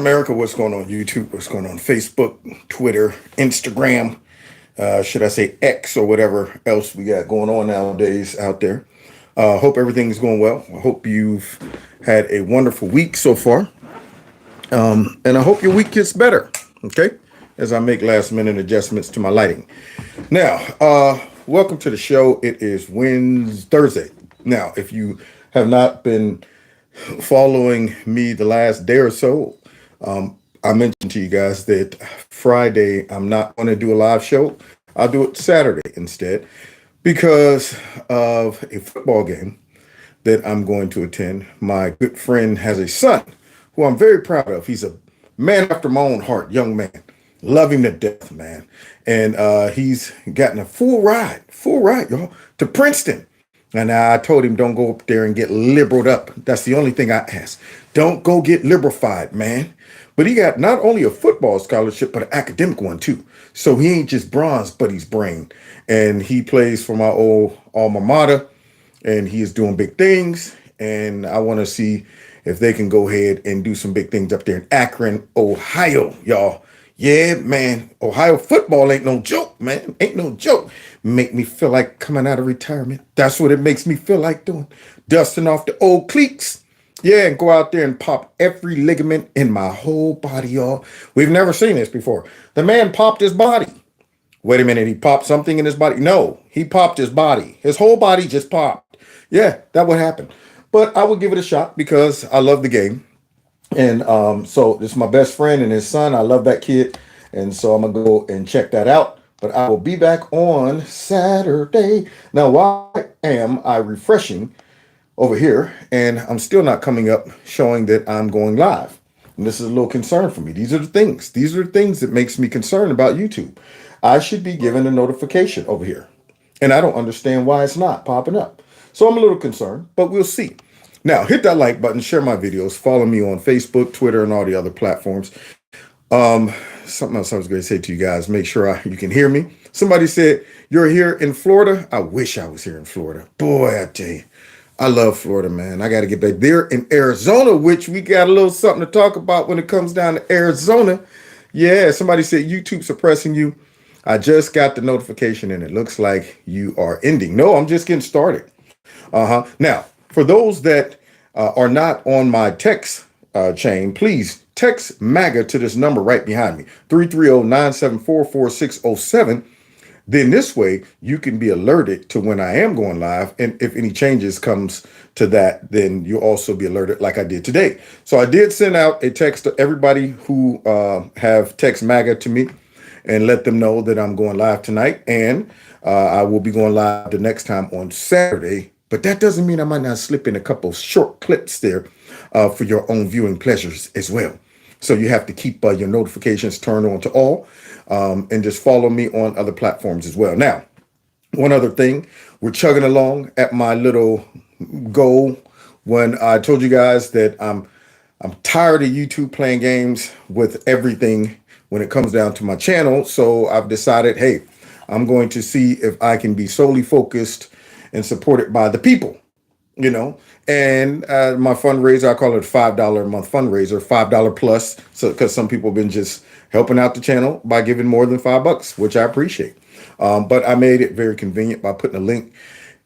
America? What's going on YouTube? What's going on Facebook, Twitter, Instagram? Should I say X or whatever else we got going on nowadays out there? Hope everything's going well. I hope you've had a wonderful week so far. And I hope your week gets better. Okay. As I make last minute adjustments to my lighting. Now, welcome to the show. It is Thursday. Now, if you have not been following me the last day or so, I mentioned to you guys that Friday I'm not going to do a live show. I'll do it Saturday instead because of a football game that I'm going to attend. My good friend has a son who I'm very proud of. He's a man after my own heart, young man. Love him to death, man. And he's gotten a full ride, y'all, to Princeton. And I told him, don't go up there and get liberaled up. That's the only thing I ask. Don't go get liberfied, man. But he got not only a football scholarship, but an academic one, too. So he ain't just bronze, but he's brain. And he plays for my old alma mater, and he is doing big things. And I want to see if they can go ahead and do some big things up there in Akron, Ohio, y'all. Yeah, man. Ohio football ain't no joke, man. Ain't no joke. Make me feel like coming out of retirement. That's what it makes me feel like doing. Dusting off the old cleats. Yeah, and go out there and pop every ligament in my whole body, y'all. We've never seen this before. The man popped his body. Wait a minute, he popped something in his body? No, he popped his body. His whole body just popped. Yeah, that would happen. But I would give it a shot because I love the game. And so this is my best friend and his son. I love that kid. And so I'm going to go and check that out. But I will be back on Saturday. Now, why am I refreshing over here? And I'm still not coming up showing that I'm going live. And this is a little concern for me. These are the things. These are the things that makes me concerned about YouTube. I should be given a notification over here. And I don't understand why it's not popping up. So I'm a little concerned, but we'll see. Now, hit that like button, share my videos, follow me on Facebook, Twitter, and all the other platforms. Something else I was going to say to you guys, make sure you can hear me. Somebody said, you're here in Florida? I wish I was here in Florida. Boy, I tell you, I love Florida, man. I got to get back there in Arizona, which we got a little something to talk about when it comes down to Arizona. Yeah, somebody said YouTube suppressing you. I just got the notification and it looks like you are ending. No, I'm just getting started. Now, for those that are not on my text chain, please text MAGA to this number right behind me, 330-974-4607. Then this way you can be alerted to when I am going live. And if any changes comes to that, then you'll also be alerted like I did today. So I did send out a text to everybody who have text MAGA to me and let them know that I'm going live tonight. And I will be going live the next time on Saturday. But that doesn't mean I might not slip in a couple short clips there for your own viewing pleasures as well. So you have to keep your notifications turned on to all and just follow me on other platforms as well. Now, one other thing, we're chugging along at my little goal when I told you guys that I'm tired of YouTube playing games with everything when it comes down to my channel. So I've decided, hey, I'm going to see if I can be solely focused and supported by the people, you know, and my fundraiser, I call it a $5 a month fundraiser, $5 plus. So, because some people have been just helping out the channel by giving more than $5, which I appreciate. But I made it very convenient by putting a link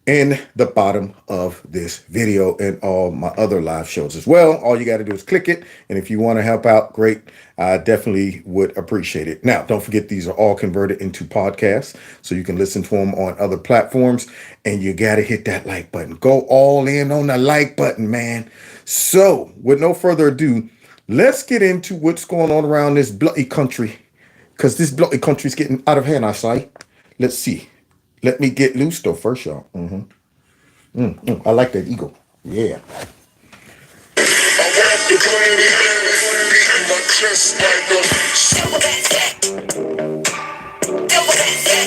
in the bottom of this video and all my other live shows as well. All you got to do is click it. And if you want to help out, great. I definitely would appreciate it. Now, don't forget, these are all converted into podcasts, so you can listen to them on other platforms. And you got to hit that like button. Go all in on the like button, man. So with no further ado, let's get into what's going on around this bloody country, because this bloody country is getting out of hand, I say. Let's see. Let me get loose though first, y'all. I like that eagle. Yeah.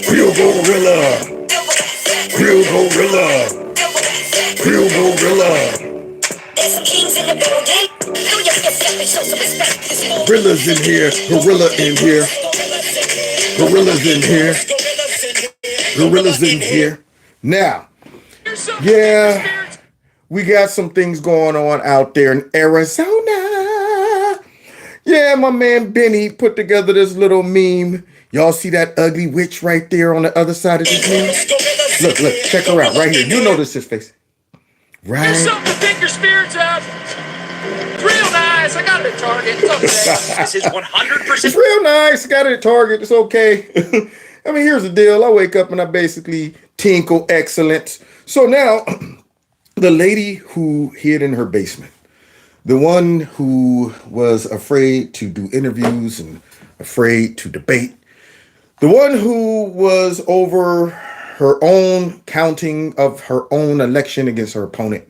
Real gorilla. Real gorilla. Real gorilla. There's some kings in the building. Gorillas in here. Gorilla in here. Gorillas in here. Gorillas in here. Now, yeah, we got some things going on out there in Arizona. Yeah, my man Benny put together this little meme. Y'all see that ugly witch right there on the other side of this meme? Look, check her out right here. You notice his face. Right. There's something to pick your spirits up. It's real nice. I got it at Target. It's okay. This is 100%. It's real nice. Got it at Target. It's okay. I mean, here's the deal. I wake up and I basically tinkle excellence. So now, the lady who hid in her basement, the one who was afraid to do interviews and afraid to debate, the one who was over her own counting of her own election against her opponent,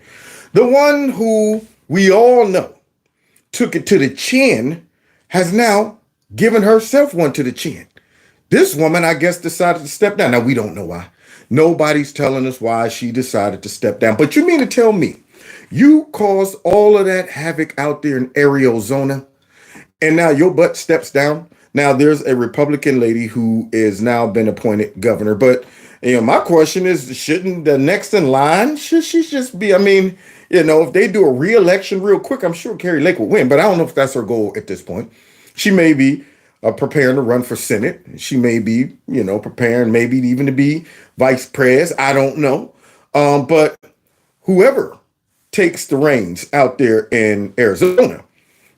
the one who we all know took it to the chin, has now given herself one to the chin. This woman, I guess, decided to step down. Now, we don't know why. Nobody's telling us why she decided to step down. But you mean to tell me you caused all of that havoc out there in Arizona, and now your butt steps down? Now, there's a Republican lady who is now been appointed governor. But, my question is, shouldn't the next in line, should she just be, if they do a re-election real quick, I'm sure Carrie Lake will win. But I don't know if that's her goal at this point. She may be preparing to run for Senate. She may be, preparing maybe even to be vice pres. I don't know. But whoever takes the reins out there in Arizona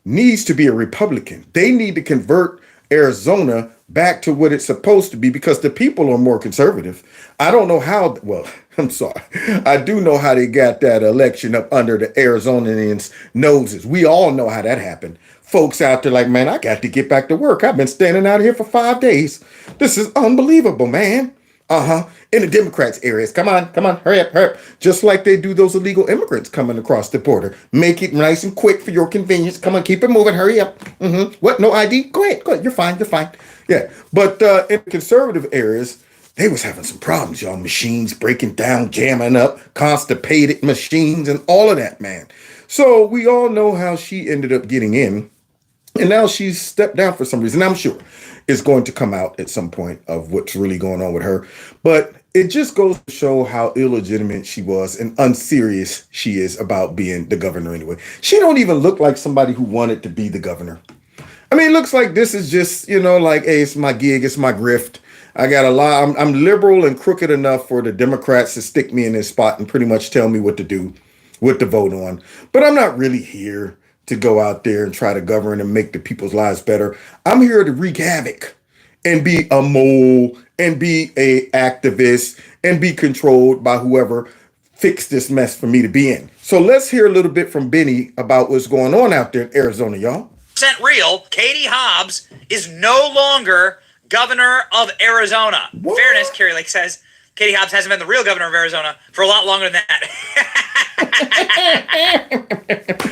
needs to be a Republican. They need to convert Arizona back to what it's supposed to be because the people are more conservative. I don't know how, well, I'm sorry. I do know how they got that election up under the Arizonians' noses. We all know how that happened. Folks out there like, man, I got to get back to work. I've been standing out here for 5 days. This is unbelievable, man. In the Democrats' areas. Come on, hurry up. Just like they do those illegal immigrants coming across the border. Make it nice and quick for your convenience. Come on, keep it moving, hurry up. What, no ID? Go ahead, you're fine. Yeah, but in conservative areas, they was having some problems, y'all. Machines breaking down, jamming up, constipated machines and all of that, man. So we all know how she ended up getting in. And now she's stepped down for some reason. I'm sure it's going to come out at some point of what's really going on with her. But it just goes to show how illegitimate she was and unserious she is about being the governor anyway. She don't even look like somebody who wanted to be the governor. It looks like this is just, like, hey, it's my gig, it's my grift. I got a lot. I'm liberal and crooked enough for the Democrats to stick me in this spot and pretty much tell me what to do, what to vote on. But I'm not really here to go out there and try to govern and make the people's lives better. I'm here to wreak havoc and be a mole and be a activist and be controlled by whoever fixed this mess for me to be in. So let's hear a little bit from Benny about what's going on out there in Arizona, y'all. Real, Katie Hobbs is no longer governor of Arizona. What? Fairness, Carrie Lake says Katie Hobbs hasn't been the real governor of Arizona for a lot longer than that.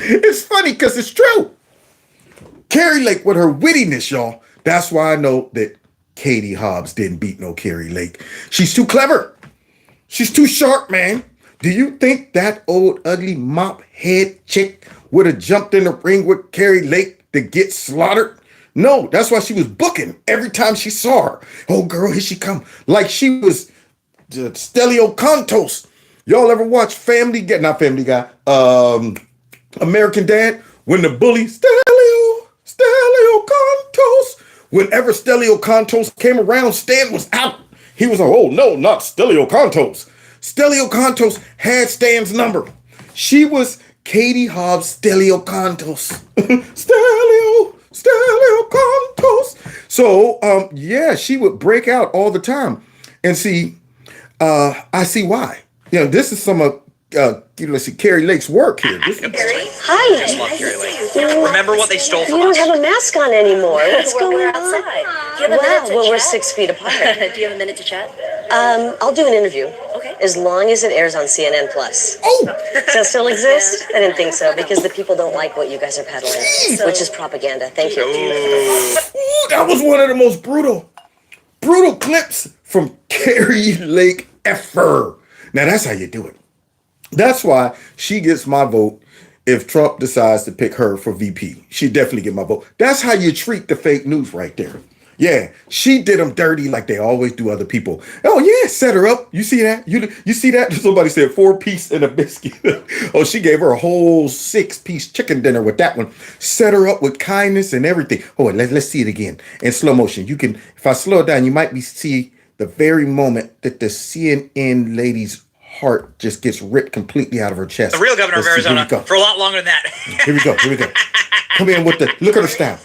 It's funny because it's true. Carrie Lake with her wittiness, y'all. That's why I know that Katie Hobbs didn't beat no Carrie Lake. She's too clever. She's too sharp, man. Do you think that old ugly mop head chick would have jumped in the ring with Carrie Lake to get slaughtered? No, that's why she was booking every time she saw her. Oh, girl, here she come. Like she was Stelio Contos. Y'all ever watch Family Guy? Not Family Guy. American Dad? When the bully, Stelio Contos. Whenever Stelio Contos came around, Stan was out. He was like, oh, no, not Stelio Contos. Stelio Contos had Stan's number. She was Katie Hobbs Stelio Contos. Stelio Contos. So, yeah, she would break out all the time. And see, I see why. This is some of, let's see, Carrie Lake's work here. Hi. I just love Carrie Lake. Remember what they stole from You us? don't have a mask on anymore. What's going on? Outside. Do you have a minute to Well, we're chat? 6 feet apart. Do you have a minute to chat? I'll do an interview. Okay. As long as it airs on CNN Plus. Oh, Does that still exist? I didn't think so because the people don't like what you guys are peddling, which is propaganda. Thank you. ooh, that was one of the most brutal clips from Carrie Lake ever. Now, that's how you do it. That's why she gets my vote if Trump decides to pick her for VP. She definitely get my vote. That's how you treat the fake news right there. Yeah, she did them dirty like they always do other people. Oh yeah, set her up. You see that? You see that? Somebody said 4-piece and a biscuit. Oh, she gave her a whole 6-piece chicken dinner with that one. Set her up with kindness and everything. Oh, let's see it again in slow motion. You can, if I slow it down, you might see the very moment that the CNN lady's heart just gets ripped completely out of her chest. The real governor of Let's see, Arizona for a lot longer than that. Here we go. Here we go. Come in with the look at her style.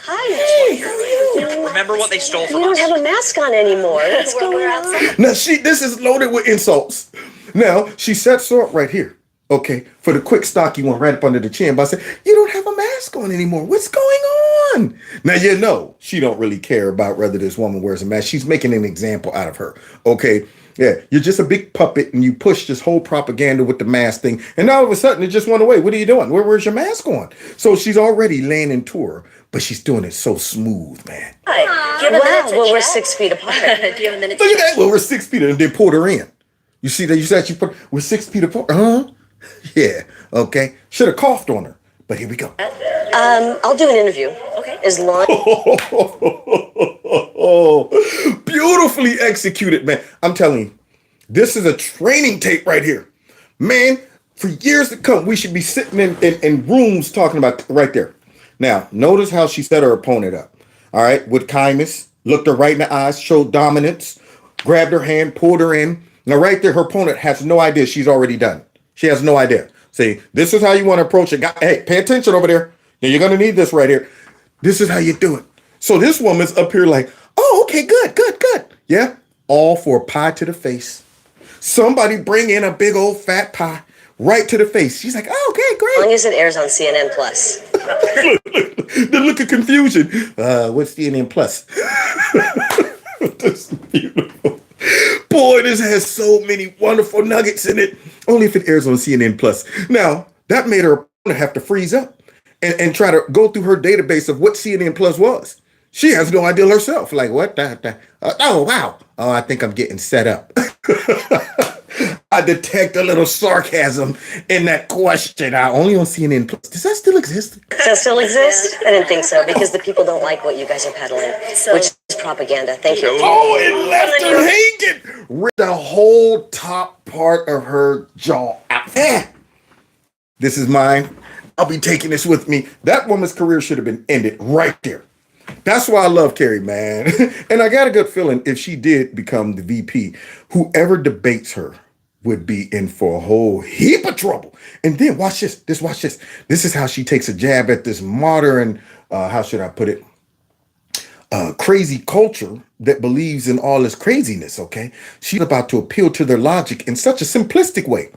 Remember what they stole You from don't us? have a mask on anymore. What's going on? Now this is loaded with insults. Now she sets her up right here. Okay, for the quick stocky one right up under the chin by saying, you don't have a mask on anymore. What's going on? Now you know she don't really care about whether this woman wears a mask. She's making an example out of her. Okay. Yeah, you're just a big puppet and you push this whole propaganda with the mask thing. And now all of a sudden it just went away. What are you doing? Where's your mask on? So she's already laying into her, but she's doing it so smooth, man. Hi. Do you have a minute to Well, we're chat? 6 feet apart. Do you have a minute to Look at chat? that. Well, we're 6 feet and they pulled her in. You see that? You said we're 6 feet apart. Huh? Yeah. Okay. Should have coughed on her. But here we go. I'll do an interview. Okay. As long Oh, beautifully executed, man. I'm telling you, this is a training tape right here. Man, for years to come, we should be sitting in rooms talking about right there. Now, notice how she set her opponent up. All right, with kindness, looked her right in the eyes, showed dominance, grabbed her hand, pulled her in. Now, right there, her opponent has no idea she's already done. She has no idea. See, this is how you want to approach it. Hey, pay attention over there. Now, you're going to need this right here. This is how you do it. So this woman's up here like, oh, okay, good. Yeah, all for a pie to the face. Somebody bring in a big old fat pie right to the face. She's like, oh, okay, great. as it airs on CNN Plus. The look of confusion. What's CNN Plus? This is beautiful. Boy, this has so many wonderful nuggets in it. Only if it airs on CNN Plus. Now, that made her have to freeze up and try to go through her database of what CNN Plus was. She has no idea herself. Like, what? Oh, wow. Oh, I think I'm getting set up. I detect a little sarcasm in that question. Only on CNN Plus. Does that still exist? Does that still exist? I didn't think so because the people don't like what you guys are peddling, which is propaganda. Thank you. Oh, it left her hanging. Ripped the whole top part of her jaw out. This is mine. I'll be taking this with me. That woman's career should have been ended right there. That's why I love Carrie, man. And I got a good feeling if she did become the VP, whoever debates her would be in for a whole heap of trouble. And then watch this. Watch this. This is how she takes a jab at this modern, how should I put it? Crazy culture that believes in all this craziness, okay? She's about to appeal to their logic in such a simplistic way.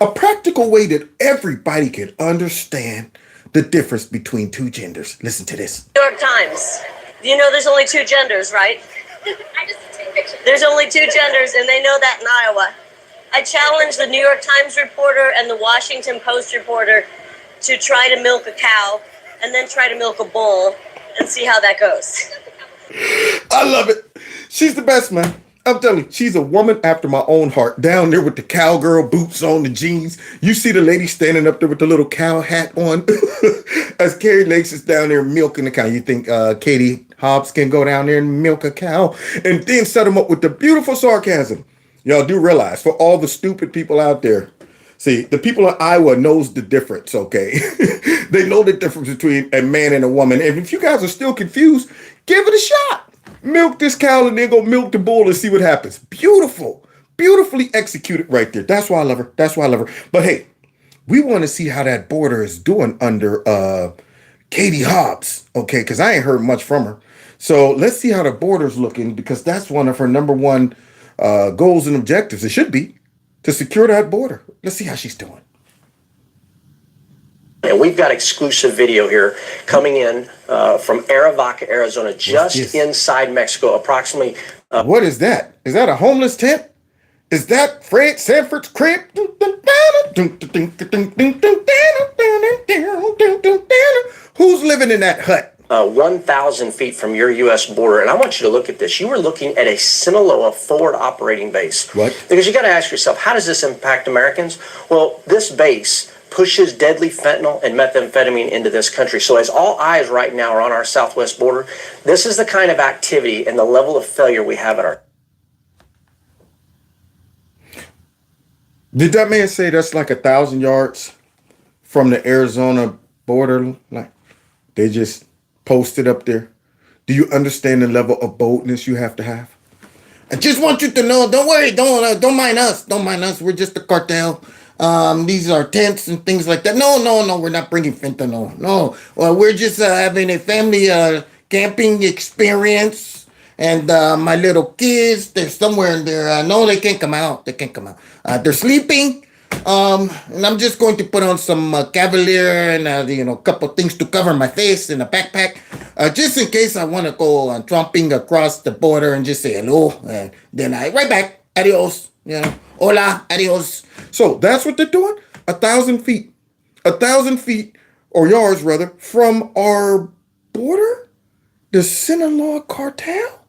A practical way that everybody can understand the difference between two genders. Listen to this. New York Times. You know there's only 2 genders, right? I just take pictures. There's only 2 genders, and they know that in Iowa. I challenge the New York Times reporter and the Washington Post reporter to try to milk a cow and then try to milk a bull and see how that goes. I love it. She's the best, man. I'm telling you, she's a woman after my own heart. Down there with the cowgirl boots on, the jeans. You see the lady standing up there with the little cow hat on. As Carrie Lakes is down there milking the cow. You think Katie Hobbs can go down there and milk a cow? And then set them up with the beautiful sarcasm. Y'all do realize, for all the stupid people out there, see, the people in Iowa knows the difference, okay? They know the difference between a man and a woman. And if you guys are still confused, give it a shot. Milk this cow and then go milk the bull and see what happens. Beautifully executed right there. That's why I love her. But hey, we want to see how that border is doing under Katie Hobbs, okay? Because I ain't heard much from her. So let's see how the border's looking, because that's one of her number one goals and objectives. It should be to secure that border. Let's see how she's doing. And we've got exclusive video here coming in from Arivaca, Arizona, just inside Mexico, approximately. What is that? Is that a homeless tent? Is that Fred Sanford's crib? Who's living in that hut? 1,000 feet from your U.S. border. And I want you to look at this. You were looking at a Sinaloa forward operating base. What? Because you got to ask yourself, how does this impact Americans? Well, this base pushes deadly fentanyl and methamphetamine into this country. So as all eyes right now are on our southwest border, this is the kind of activity and the level of failure we have at our. Did that man say that's like 1,000 yards from the Arizona border? Like they just posted up there. Do you understand the level of boldness you have to have? I just want you to know, don't worry, don't mind us. Don't mind us. We're just a cartel. These are tents and things like that. No, we're not bringing fentanyl. No, well, we're just having a family camping experience. And my little kids, they're somewhere in there. No, they can't come out. They can't come out. They're sleeping. And I'm just going to put on some Cavalier and a couple things to cover my face and a backpack, just in case I want to go tromping across the border and just say hello, and then I right back, adios, hola, adios. So that's what they're doing. 1,000 feet or yards rather from our border, the Sinaloa cartel.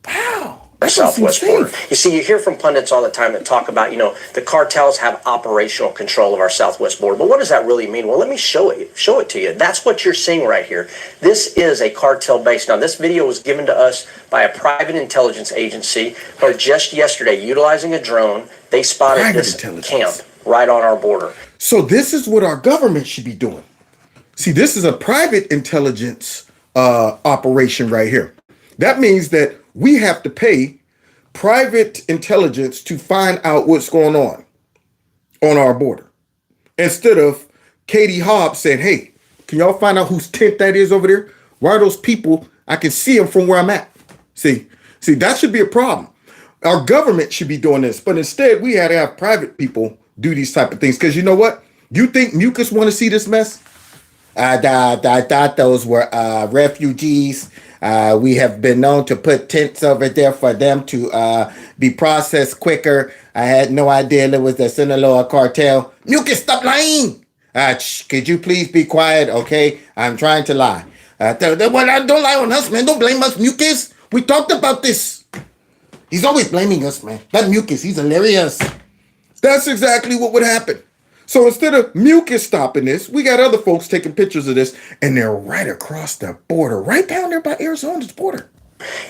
Wow. Our southwest border. You see, you hear from pundits all the time that talk about, the cartels have operational control of our southwest border. But what does that really mean? Well, let me show it to you. That's what you're seeing right here. This is a cartel base. Now, this video was given to us by a private intelligence agency who just yesterday, utilizing a drone, they spotted this camp right on our border. So this is what our government should be doing. See, this is a private intelligence operation right here. That means that we have to pay private intelligence to find out what's going on our border. Instead of Katie Hobbs saying, hey, can y'all find out whose tent that is over there? Why are those people? I can see them from where I'm at. See, that should be a problem. Our government should be doing this, but instead we had to have private people do these type of things. Because you know what? You think mucus want to see this mess? I thought those were refugees. We have been known to put tents over there for them to be processed quicker. I had no idea it was the Sinaloa cartel. Mucus, stop lying. Could you please be quiet? Okay, I'm trying to lie. Don't lie on us, man. Don't blame us, Mucus. We talked about this. He's always blaming us, man. That Mucus, he's hilarious. That's exactly what would happen. So instead of Mucus stopping this, we got other folks taking pictures of this, and they're right across the border, right down there by Arizona's border.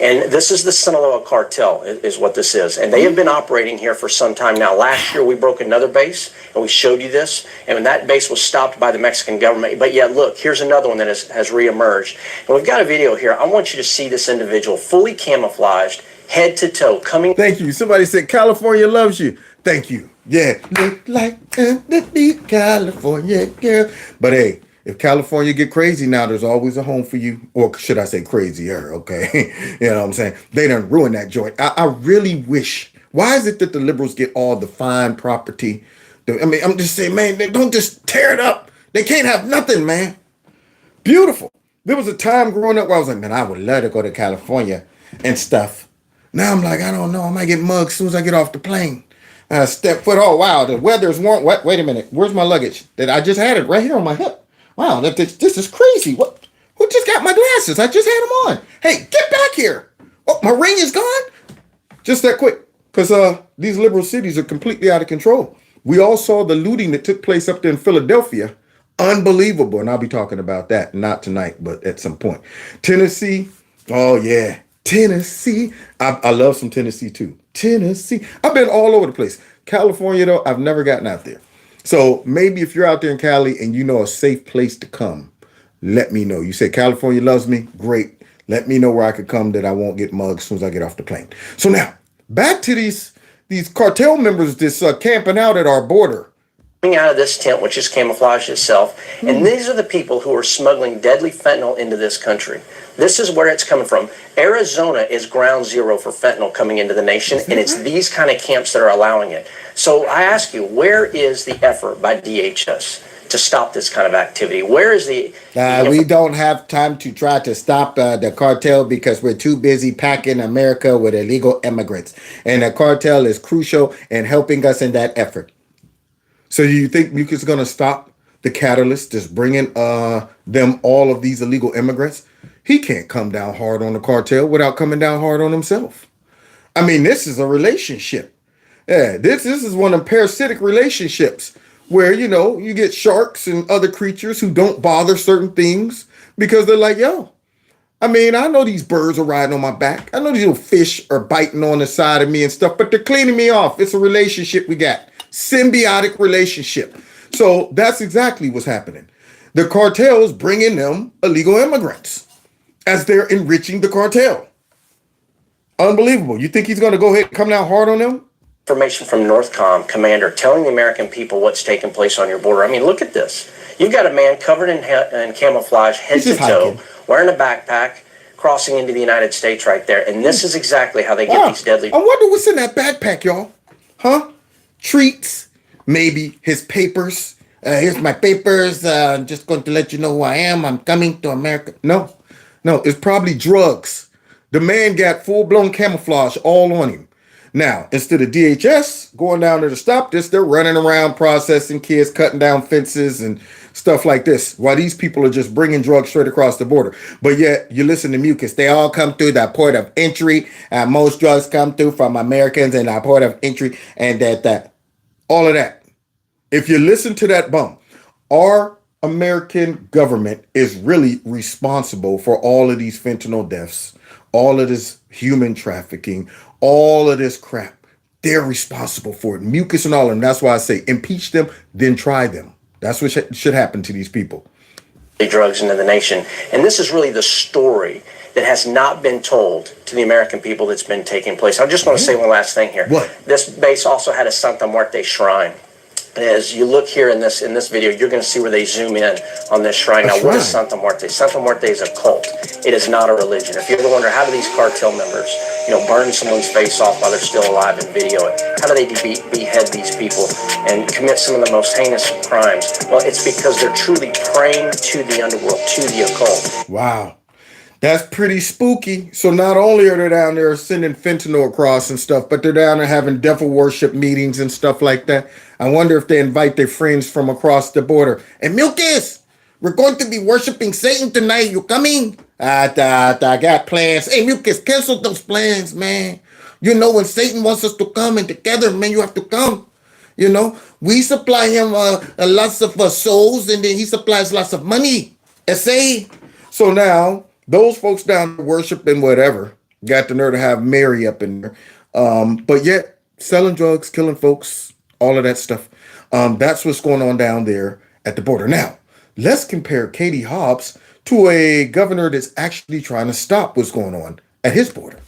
And this is the Sinaloa cartel is what this is. And they have been operating here for some time now. Last year, we broke another base, and we showed you this. And when that base was stopped by the Mexican government. But yet, look, here's another one that has reemerged. And we've got a video here. I want you to see this individual fully camouflaged, head to toe, coming. Thank you. Somebody said California loves you. Thank you. Yeah, look like underneath California girl. But hey, if California get crazy now, there's always a home for you. Or should I say crazier, okay? You know what I'm saying? They done ruined that joint. I really wish. Why is it that the liberals get all the fine property? I'm just saying, man, they don't just tear it up. They can't have nothing, man. Beautiful. There was a time growing up where I was like, man, I would love to go to California and stuff. Now I'm like, I don't know. I might get mugged as soon as I get off the plane. Step foot. Oh, wow. The weather's warm. What? Wait a minute. Where's my luggage? That I just had it right here on my hip. Wow. This is crazy. What? Who just got my glasses? I just had them on. Hey, get back here. Oh, my ring is gone. Just that quick. Because these liberal cities are completely out of control. We all saw the looting that took place up there in Philadelphia. Unbelievable. And I'll be talking about that. Not tonight, but at some point. Tennessee. Oh, yeah. Tennessee. I love some Tennessee too. Tennessee. I've been all over the place. California, though, I've never gotten out there. So maybe if you're out there in Cali and you know a safe place to come, let me know. You say California loves me. Great. Let me know where I could come that I won't get mugged as soon as I get off the plane. So now back to these cartel members camping out at our border. Coming out of this tent, which is camouflaged itself. And these are the people who are smuggling deadly fentanyl into this country. This is where it's coming from. Arizona is ground zero for fentanyl coming into the nation, and it's these kind of camps that are allowing it. So I ask you, where is the effort by DHS to stop this kind of activity? Where is the... we don't have time to try to stop the cartel because we're too busy packing America with illegal immigrants. And the cartel is crucial in helping us in that effort. So do you think Mucus is going to stop the catalyst that's bringing them all of these illegal immigrants? He can't come down hard on the cartel without coming down hard on himself. I mean, this is a relationship. Yeah, this is one of them parasitic relationships where, you know, you get sharks and other creatures who don't bother certain things because they're like, yo, I mean, I know these birds are riding on my back. I know these little fish are biting on the side of me and stuff, but they're cleaning me off. It's a relationship we got. Symbiotic relationship. So that's exactly what's happening. The cartels bring in them illegal immigrants as they're enriching the cartel. Unbelievable. You think he's going to go ahead and come down hard on them? Information from Northcom commander telling the American people what's taking place on your border. I mean, look at this. You've got a man covered in camouflage, head to toe, wearing a backpack, crossing into the United States right there. And this is exactly how they get these deadly. I wonder what's in that backpack, y'all. Huh? Treats, maybe his papers. Here's my papers. I'm just going to let you know who I am. I'm coming to America. No, it's probably drugs. The man got full-blown camouflage all on him. Now, instead of DHS going down there to stop this, they're running around processing kids, cutting down fences and stuff like this, while these people are just bringing drugs straight across the border. But yet, you listen to Mucus, they all come through that port of entry, and most drugs come through from Americans in that port of entry, and that. All of that. If you listen to that bum, our American government is really responsible for all of these fentanyl deaths, all of this human trafficking, all of this crap. They're responsible for it. Mucus and all of them. That's why I say impeach them, then try them. That's what should happen to these people. Drugs into the nation. And this is really the story that has not been told to the American people that's been taking place. I just want to say one last thing here. What? This base also had a Santa Muerte shrine. As you look here in this video, you're going to see where they zoom in on this shrine. Now, what is Santa Muerte? Santa Muerte is a cult. It is not a religion. If you ever wonder, how do these cartel members, burn someone's face off while they're still alive and video it? How do they behead these people and commit some of the most heinous crimes? Well, it's because they're truly praying to the underworld, to the occult. Wow. That's pretty spooky. So not only are they down there sending fentanyl across and stuff, but they're down there having devil worship meetings and stuff like that. I wonder if they invite their friends from across the border. And Milkis, we're going to be worshiping Satan tonight. You coming? I got plans. Hey, Milkis, cancel those plans, man. When Satan wants us to come and together, man, you have to come. We supply him lots of souls, and then he supplies lots of money. SA. So now, those folks down there worshiping whatever got the nerve to have Mary up in there. But yet, selling drugs, killing folks, all of that stuff. That's what's going on down there at the border. Now, let's compare Katie Hobbs to a governor that's actually trying to stop what's going on at his border.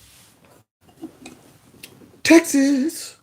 Texas.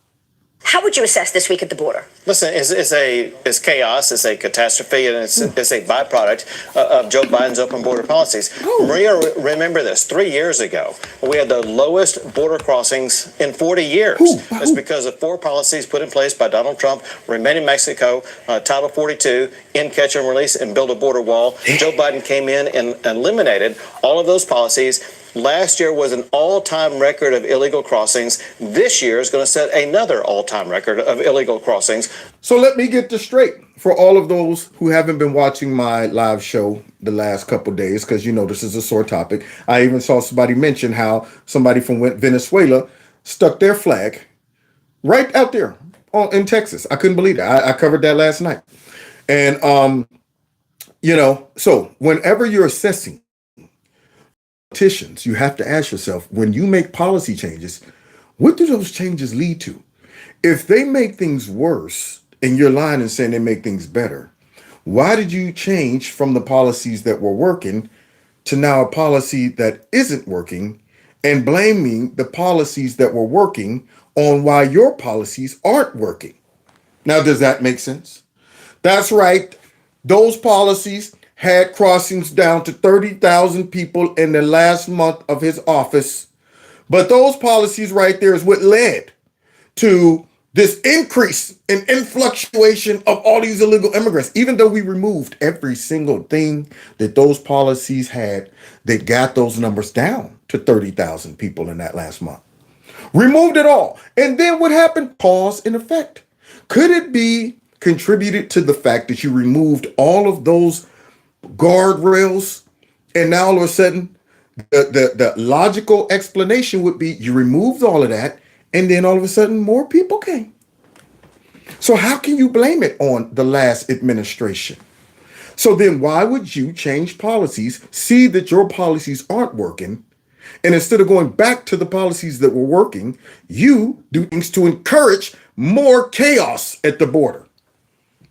How would you assess this week at the border? Listen, it's chaos, it's a catastrophe, and it's a byproduct of Joe Biden's open border policies. Maria, remember this, 3 years ago, we had the lowest border crossings in 40 years. It's because of 4 policies put in place by Donald Trump: remain in Mexico, Title 42, end, catch, and release, and build a border wall. Joe Biden came in and eliminated all of those policies. Last year was an all-time record of illegal crossings. This year is going to set another all-time record of illegal crossings. So let me get this straight for all of those who haven't been watching my live show the last couple of days, because this is a sore topic. I even saw somebody mention how somebody from Venezuela stuck their flag right out there in Texas. I couldn't believe that. I covered that last night. And, so whenever you're assessing politicians, you have to ask yourself, when you make policy changes, what do those changes lead to? If they make things worse and you're lying and saying they make things better, why did you change from the policies that were working to now a policy that isn't working, and blaming the policies that were working on why your policies aren't working? Now, does that make sense? That's right. Those policies had crossings down to 30,000 people in the last month of his office. But those policies right there is what led to this increase in influctuation of all these illegal immigrants. Even though we removed every single thing that those policies had, they got those numbers down to 30,000 people in that last month. Removed it all. And then what happened? Pause in effect. Could it be contributed to the fact that you removed all of those guardrails, and now all of a sudden the logical explanation would be you removed all of that, and then all of a sudden more people came? So how can you blame it on the last administration? So then why would you change policies, see that your policies aren't working, and instead of going back to the policies that were working, you do things to encourage more chaos at the border?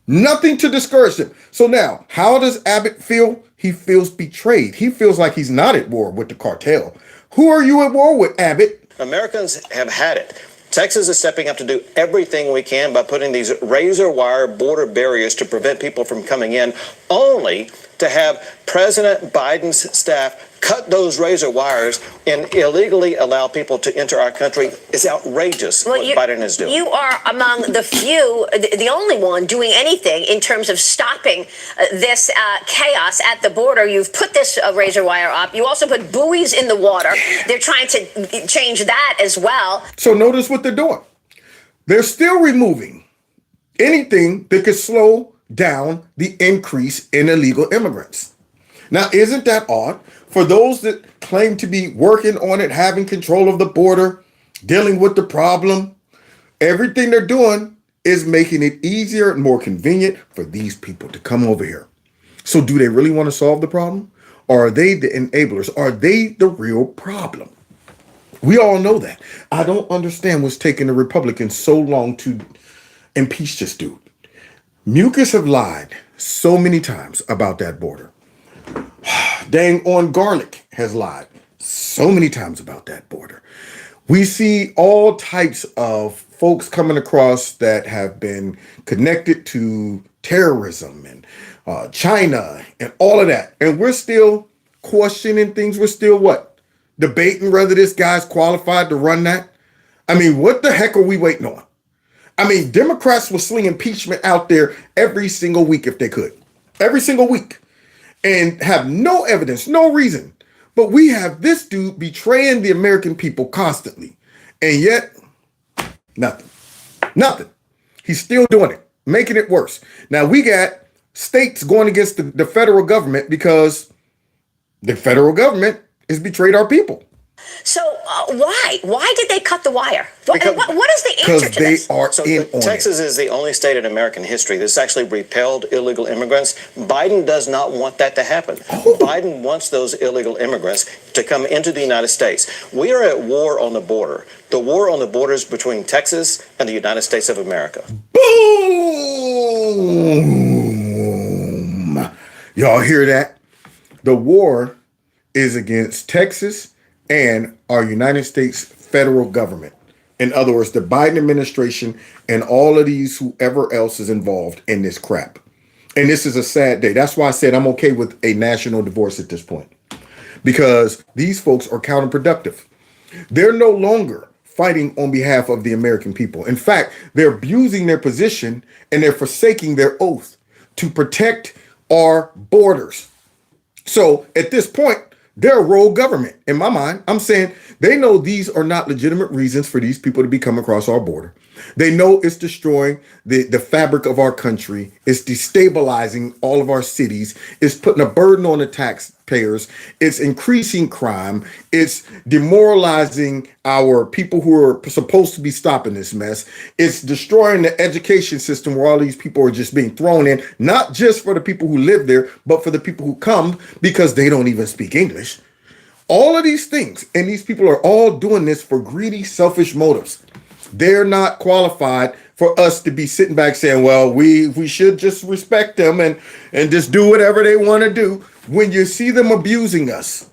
Nothing to discourage them. So now, how does Abbott feel? He feels betrayed. He feels like he's not at war with the cartel. Who are you at war with, Abbott? Americans have had it. Texas is stepping up to do everything we can by putting these razor wire border barriers to prevent people from coming in, only to have President Biden's staff cut those razor wires and illegally allow people to enter our country. It's outrageous what Biden is doing. You are among the few, the only one doing anything in terms of stopping this chaos at the border. You've put this razor wire up. You also put buoys in the water. They're trying to change that as well. So notice what they're doing. They're still removing anything that could slow down the increase in illegal immigrants. Now, isn't that odd? For those that claim to be working on it, having control of the border, dealing with the problem, everything they're doing is making it easier and more convenient for these people to come over here. So do they really want to solve the problem? Or are they the enablers? Are they the real problem? We all know that. I don't understand what's taking the Republicans so long to impeach this dude. Mucus have lied so many times about that border. Dang on Garlic has lied so many times about that border. We see all types of folks coming across that have been connected to terrorism and China and all of that. And we're still questioning things. We're still what? Debating whether this guy's qualified to run that. I mean, what the heck are we waiting on? I mean, Democrats will sling impeachment out there every single week if they could. Every single week. And have no evidence, no reason. But we have this dude betraying the American people constantly. And yet, nothing. Nothing. He's still doing it, making it worse. Now, we got states going against the federal government because the federal government has betrayed our people. So why? Why did they cut the wire? What is the answer to this? Because they are in on Texas is the only state in American history that's actually repelled illegal immigrants. Biden does not want that to happen. Biden wants those illegal immigrants to come into the United States. We are at war on the border. The war on the border is between Texas and the United States of America. Boom! Y'all hear that? The war is against Texas and our United States federal government. In other words, the Biden administration and all of these whoever else is involved in this crap. And this is a sad day. That's why I said I'm okay with a national divorce at this point. Because these folks are counterproductive. They're no longer fighting on behalf of the American people. In fact, they're abusing their position and they're forsaking their oath to protect our borders. So at this point, they're a rogue government. In my mind, I'm saying they know these are not legitimate reasons for these people to be coming across our border. They know it's destroying the fabric of our country. It's destabilizing all of our cities. It's putting a burden on the taxpayers. It's increasing crime. It's demoralizing our people who are supposed to be stopping this mess. It's destroying the education system where all these people are just being thrown in, not just for the people who live there, but for the people who come because they don't even speak English. All of these things, and these people are all doing this for greedy, selfish motives. They're not qualified for us to be sitting back saying, well, we should just respect them and just do whatever they want to do. When you see them abusing us,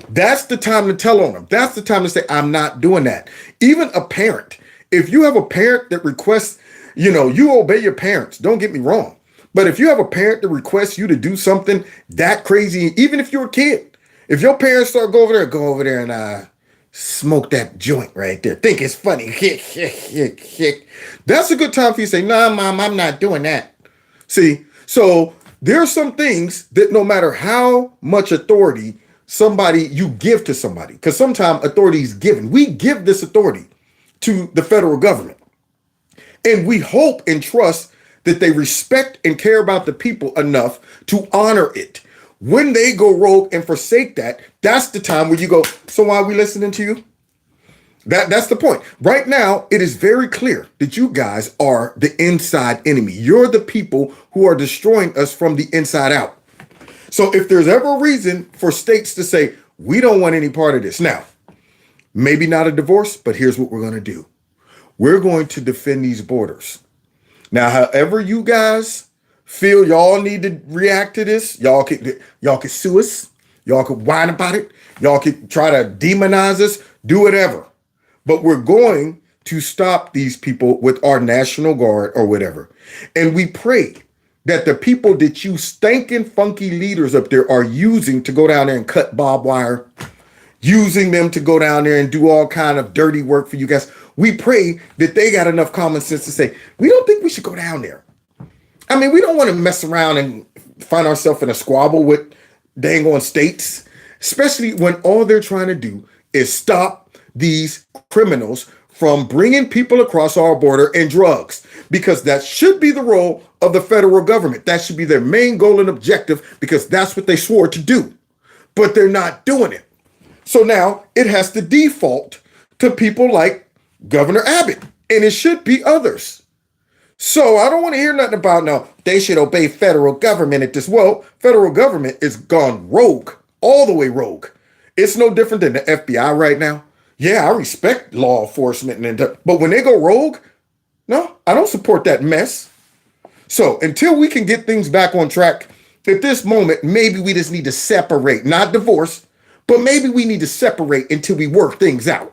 that's the time to tell on them. That's the time to say, I'm not doing that. Even a parent, if you have a parent that requests, you obey your parents. Don't get me wrong. But if you have a parent that requests you to do something that crazy, even if you're a kid, if your parents start go over there and smoke that joint right there. Think it's funny. That's a good time for you to say, nah, Mom, I'm not doing that. See, so there are some things that no matter how much authority you give to somebody, because sometimes authority is given. We give this authority to the federal government. And we hope and trust that they respect and care about the people enough to honor it. When they go rogue and forsake that, that's the time where you go, so why are we listening to you? That's the point. Right now, it is very clear that you guys are the inside enemy. You're the people who are destroying us from the inside out. So if there's ever a reason for states to say, we don't want any part of this. Now, maybe not a divorce, but here's what we're going to do. We're going to defend these borders. Now, however you guys feel y'all need to react to this, y'all could sue us. Y'all could whine about it. Y'all could try to demonize us, do whatever. But we're going to stop these people with our National Guard or whatever. And we pray that the people that you stinking funky leaders up there are using to go down there and cut barbed wire, using them to go down there and do all kind of dirty work for you guys. We pray that they got enough common sense to say, we don't think we should go down there. I mean, we don't want to mess around and find ourselves in a squabble with dang on states, especially when all they're trying to do is stop these criminals from bringing people across our border and drugs, because that should be the role of the federal government. That should be their main goal and objective, because that's what they swore to do, but they're not doing it. So now it has to default to people like Governor Abbott, and it should be others. So I don't want to hear nothing about, no, they should obey federal government at this. Well, federal government is gone rogue, all the way rogue. It's no different than the FBI right now. Yeah, I respect law enforcement, but when they go rogue, no, I don't support that mess. So until we can get things back on track, at this moment, maybe we just need to separate, not divorce, but maybe we need to separate until we work things out.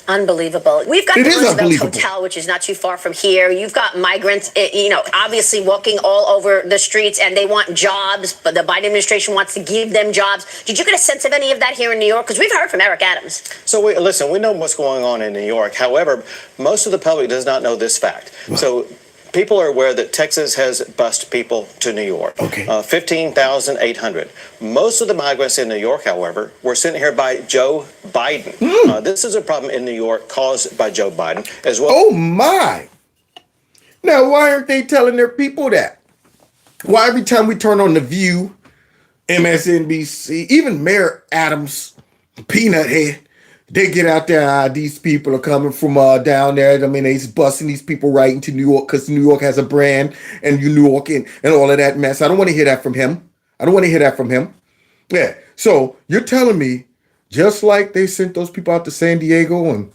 Unbelievable. We've got It the is Roosevelt unbelievable. Hotel, which is not too far from here. You've got migrants, obviously walking all over the streets, and they want jobs, but the Biden administration wants to give them jobs. Did you get a sense of any of that here in New York? Because we've heard from Eric Adams. So we know what's going on in New York. However, most of the public does not know this fact. So people are aware that Texas has bused people to New York. Okay. 15,800. Most of the migrants in New York, however, were sent here by Joe Biden. This is a problem in New York caused by Joe Biden as well. Oh my. Now, why aren't they telling their people that? Why every time we turn on The View, MSNBC, even Mayor Adams, Peanut Head, they get out there, these people are coming from down there. I mean, they's busting these people right into New York because New York has a brand, and New York and all of that mess. I don't want to hear that from him. Yeah. So you're telling me, just like they sent those people out to San Diego and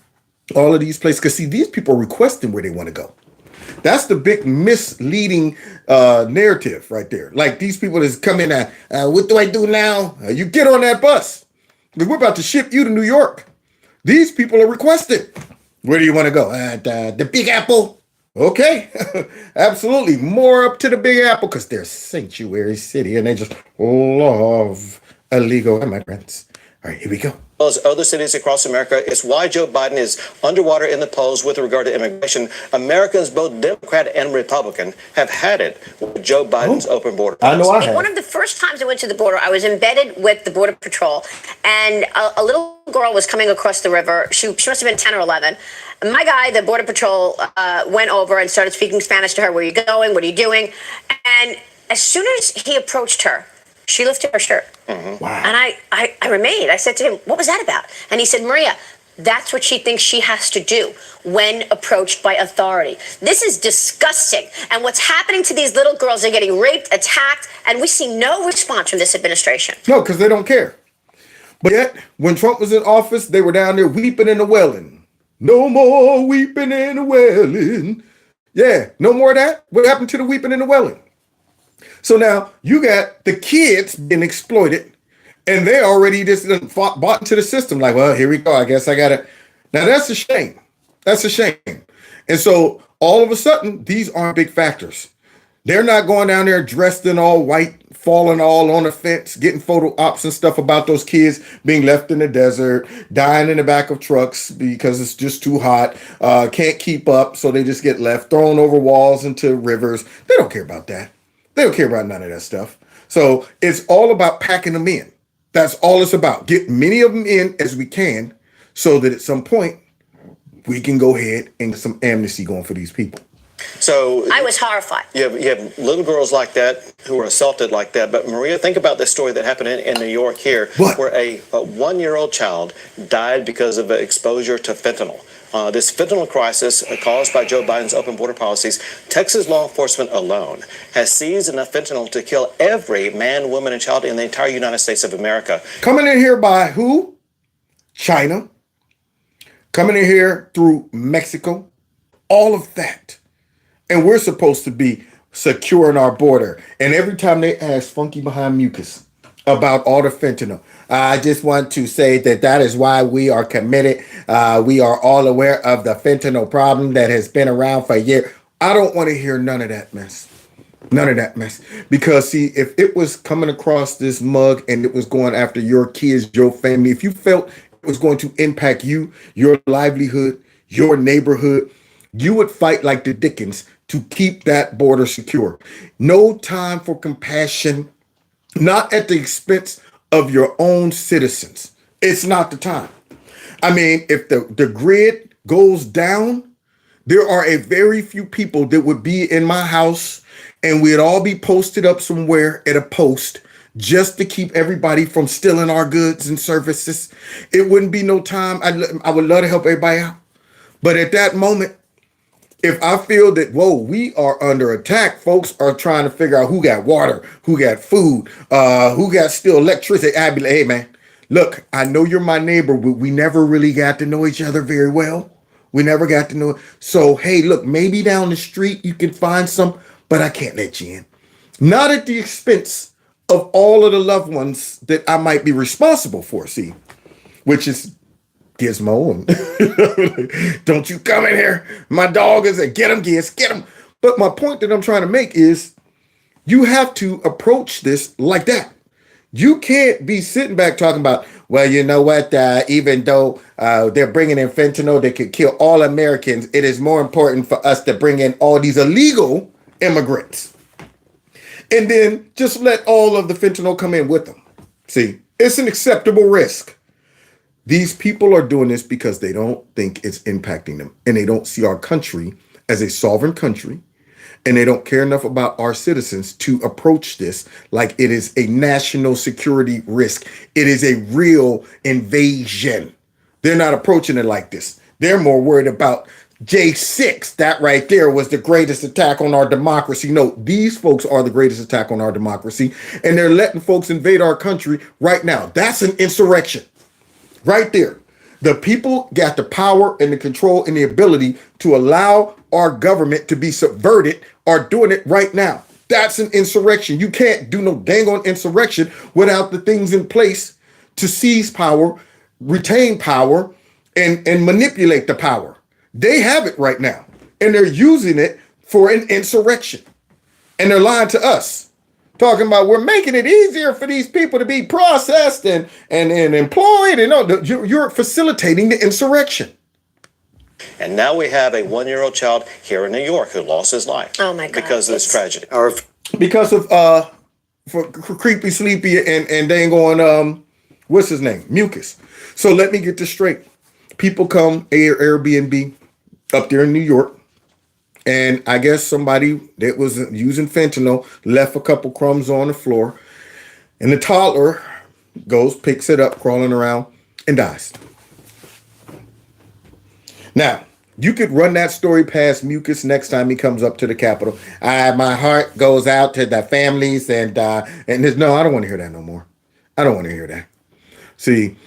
all of these places, because see, these people are requesting where they want to go. That's the big misleading narrative right there. Like these people is coming at, what do I do now? You get on that bus. We're about to ship you to New York. These people are requesting. Where do you want to go? The Big Apple. Okay, absolutely. More up to the Big Apple because they're sanctuary city and they just love illegal immigrants. All right, here we go. As other cities across America, it's why Joe Biden is underwater in the polls with regard to immigration. Americans, both Democrat and Republican, have had it with Joe Biden's open border policy. I know I have. One of the first times I went to the border, I was embedded with the Border Patrol, and a little girl was coming across the river. She must have been 10 or 11. My guy, the Border Patrol, went over and started speaking Spanish to her. Where are you going? What are you doing? And as soon as he approached her, she lifted her shirt. Wow. And I remained. I said to him, what was that about? And he said, Maria, that's what she thinks she has to do when approached by authority. This is disgusting. And what's happening to these little girls, they're getting raped, attacked, and we see no response from this administration. No, because they don't care. But yet, when Trump was in office, they were down there weeping and wailing. No more weeping and wailing. Yeah, no more of that. What happened to the weeping and the wailing? So now you got the kids being exploited, and they already just bought into the system. Like, well, here we go. I guess I got to. Now that's a shame. That's a shame. And so all of a sudden, these aren't big factors. They're not going down there dressed in all white, falling all on the fence, getting photo ops and stuff about those kids being left in the desert, dying in the back of trucks because it's just too hot, can't keep up, so they just get left, thrown over walls into rivers. They don't care about that. They don't care about none of that stuff. So it's all about packing them in. That's all it's about. Get many of them in as we can so that at some point we can go ahead and get some amnesty going for these people. So I was horrified. you have little girls like that who are assaulted like that. But Maria, think about this story that happened in New York here, What? where a 1-year-old child died because of exposure to fentanyl. This fentanyl crisis caused by Joe Biden's open border policies, Texas law enforcement alone has seized enough fentanyl to kill every man, woman, and child in the entire United States of America. Coming in here by who? China. Coming in here through Mexico. All of that. And we're supposed to be securing our border. And every time they ask Funky Behind Mucus about all the fentanyl, I just want to say that is why we are committed. We are all aware of the fentanyl problem that has been around for years. I don't want to hear none of that mess. None of that mess. Because, see, if it was coming across this mug and it was going after your kids, your family, if you felt it was going to impact you, your livelihood, your neighborhood, you would fight like the Dickens to keep that border secure. No time for compassion, not at the expense of your own citizens. It's not the time. I mean, if the grid goes down, there are a very few people that would be in my house and we'd all be posted up somewhere at a post just to keep everybody from stealing our goods and services. It wouldn't be no time. I would love to help everybody out. But at that moment, if I feel that, whoa, we are under attack, folks are trying to figure out who got water, who got food, who got still electricity. I'd be like, hey, man, look, I know you're my neighbor, but we never really got to know each other very well. We never got to know. So, hey, look, maybe down the street you can find some, but I can't let you in. Not at the expense of all of the loved ones that I might be responsible for, see, which is Gizmo. And don't you come in here. My dog is a get him, Giz, get him. But my point that I'm trying to make is you have to approach this like that. You can't be sitting back talking about, well, you know what, even though they're bringing in fentanyl that could kill all Americans, it is more important for us to bring in all these illegal immigrants. And then just let all of the fentanyl come in with them. See, it's an acceptable risk. These people are doing this because they don't think it's impacting them. And they don't see our country as a sovereign country. And they don't care enough about our citizens to approach this like it is a national security risk. It is a real invasion. They're not approaching it like this. They're more worried about J6. That right there was the greatest attack on our democracy. No, these folks are the greatest attack on our democracy. And they're letting folks invade our country right now. That's an insurrection. Right there. The people got the power and the control and the ability to allow our government to be subverted, are doing it right now. That's an insurrection. You can't do no dang on insurrection without the things in place to seize power, retain power, and manipulate the power. They have it right now, and they're using it for an insurrection. And they're lying to us, talking about we're making it easier for these people to be processed and employed. And no, you're facilitating the insurrection. And now we have a 1-year-old child here in New York who lost his life. Oh my God. Because of this tragedy. Or Because of for creepy, sleepy, and dang on what's his name? Mucus. So let me get this straight. People come Airbnb up there in New York, and I guess somebody that was using fentanyl left a couple crumbs on the floor, and the toddler goes, picks it up, crawling around, and dies. Now, you could run that story past Mucus next time he comes up to the Capitol. My heart goes out to the families, and there's no, I don't want to hear that no more. I don't want to hear that. See,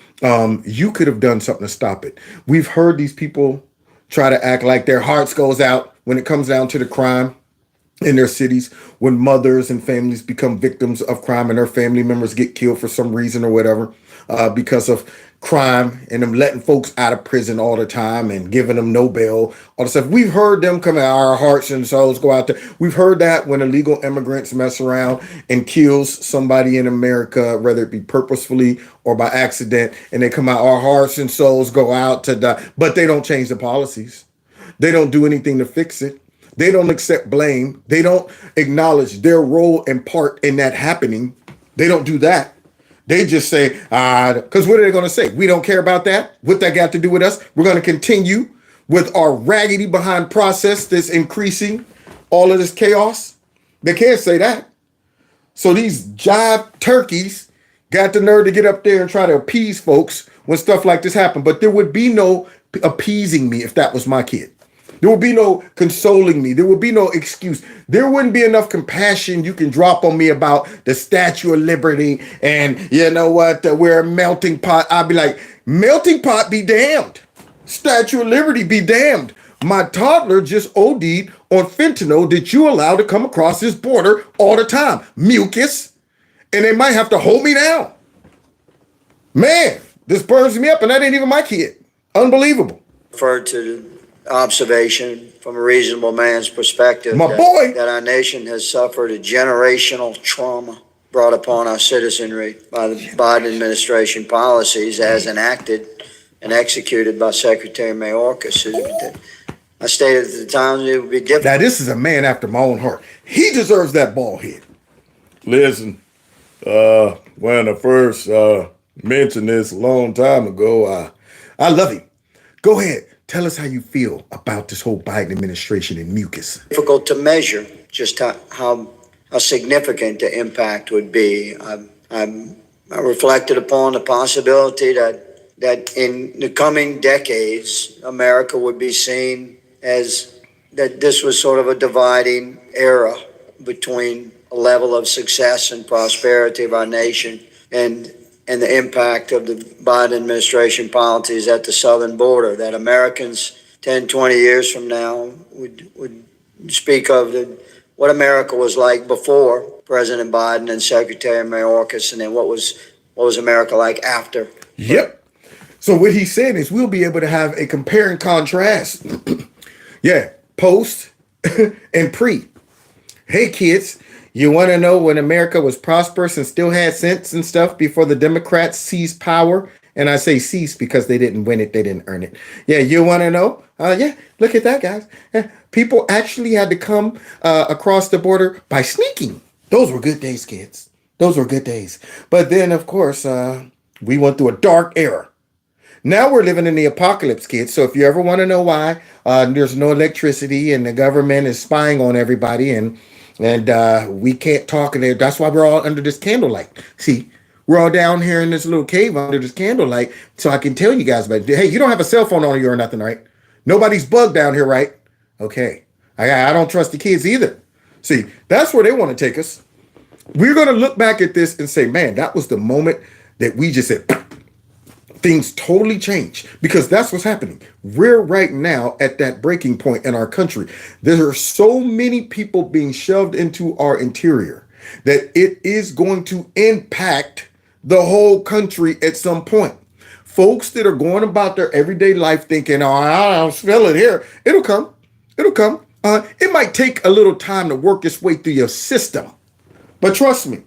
you could have done something to stop it. We've heard these people try to act like their hearts goes out when it comes down to the crime in their cities, when mothers and families become victims of crime and their family members get killed for some reason or whatever, because of crime, and them letting folks out of prison all the time and giving them no bail, all the stuff. We've heard them come out, our hearts and souls go out there. We've heard that when illegal immigrants mess around and kills somebody in America, whether it be purposefully or by accident, and they come out, our hearts and souls go out to die, but they don't change the policies. They don't do anything to fix it. They don't accept blame. They don't acknowledge their role and part in that happening. They don't do that. They just say, because what are they going to say? We don't care about that. What that got to do with us? We're going to continue with our raggedy behind process that's increasing all of this chaos? They can't say that. So these jive turkeys got the nerve to get up there and try to appease folks when stuff like this happened. But there would be no appeasing me if that was my kid. There would be no consoling me. There would be no excuse. There wouldn't be enough compassion you can drop on me about the Statue of Liberty and you know what, we're a melting pot. I'd be like, melting pot be damned. Statue of Liberty be damned. My toddler just OD'd on fentanyl that you allow to come across this border all the time. Mucus. And they might have to hold me down. Man, this burns me up and that ain't even my kid. Unbelievable. Referred to observation from a reasonable man's perspective that our nation has suffered a generational trauma brought upon our citizenry by the Biden administration policies as enacted and executed by Secretary Mayorkas. I stated at the time it would be difficult. Now this is a man after my own heart. He deserves that bald head. Listen, when I first mentioned this a long time ago, I love him. Go ahead. Tell us how you feel about this whole Biden administration and mucus. Difficult to measure just how significant the impact would be. I reflected upon the possibility that in the coming decades, America would be seen as that this was sort of a dividing era between a level of success and prosperity of our nation and the impact of the Biden administration policies at the southern border, that Americans 10, 20 years from now would speak of what America was like before President Biden and Secretary Mayorkas, and then what was America like after. Yep. So what he's saying is we'll be able to have a compare and contrast. Yeah, post and pre. Hey kids, you want to know when America was prosperous and still had sense and stuff before the Democrats seized power? And I say seized because they didn't win it, they didn't earn it. Yeah, you want to know? Yeah, look at that, guys. Yeah, people actually had to come across the border by sneaking. Those were good days, kids. Those were good days. But then, of course, we went through a dark era. Now we're living in the apocalypse, kids. So if you ever want to know why there's no electricity and the government is spying on everybody and we can't talk in there, that's why we're all under this candlelight. See, we're all down here in this little cave under this candlelight so I can tell you guys about it. Hey, you don't have a cell phone on you or nothing, right? Nobody's bugged down here, right? Okay. I don't trust the kids either. See, that's where they want to take us. We're going to look back at this and say, man, that was the moment that we just said, things totally changed, because that's what's happening. We're right now at that breaking point in our country. There are so many people being shoved into our interior that it is going to impact the whole country at some point. Folks that are going about their everyday life thinking, oh, I don't feel it here. It'll come. It'll come. It might take a little time to work its way through your system. But trust me.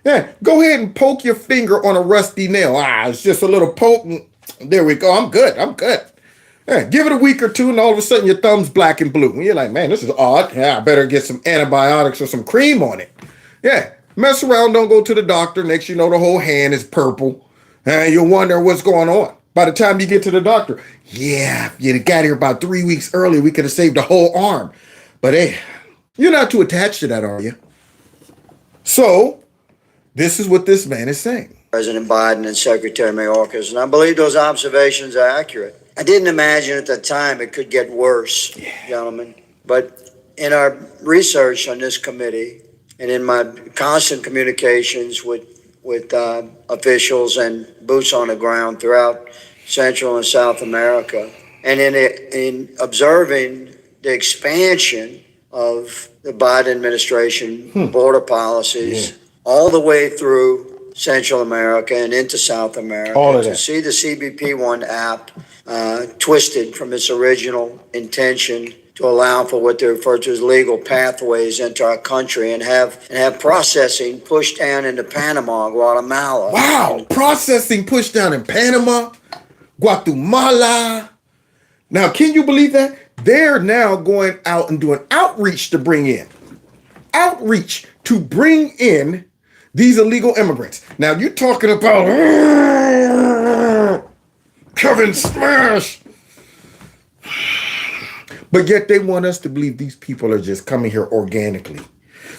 Yeah, go ahead and poke your finger on a rusty nail. It's just a little poke. There we go. I'm good. Yeah, give it a week or two, and all of a sudden your thumb's black and blue. And you're like, man, this is odd. Yeah, I better get some antibiotics or some cream on it. Yeah, mess around. Don't go to the doctor. Next you know, the whole hand is purple. And you'll wonder what's going on. By the time you get to the doctor, yeah, if you'd got here about 3 weeks early, we could have saved a whole arm. But hey, you're not too attached to that, are you? So this is what this man is saying. President Biden and Secretary Mayorkas, and I believe those observations are accurate. I didn't imagine at the time it could get worse, gentlemen. But in our research on this committee and in my constant communications with officials and boots on the ground throughout Central and South America, and in observing the expansion of the Biden administration border policies all the way through Central America and into South America, all of to that. see the CBP One app twisted from its original intention to allow for what they refer to as legal pathways into our country, and have processing pushed down into Panama, Guatemala. Wow, processing pushed down in Panama, Guatemala. Now, can you believe that? They're now going out and doing outreach to bring in these illegal immigrants. Now, you're talking about Kevin Smash. But yet they want us to believe these people are just coming here organically.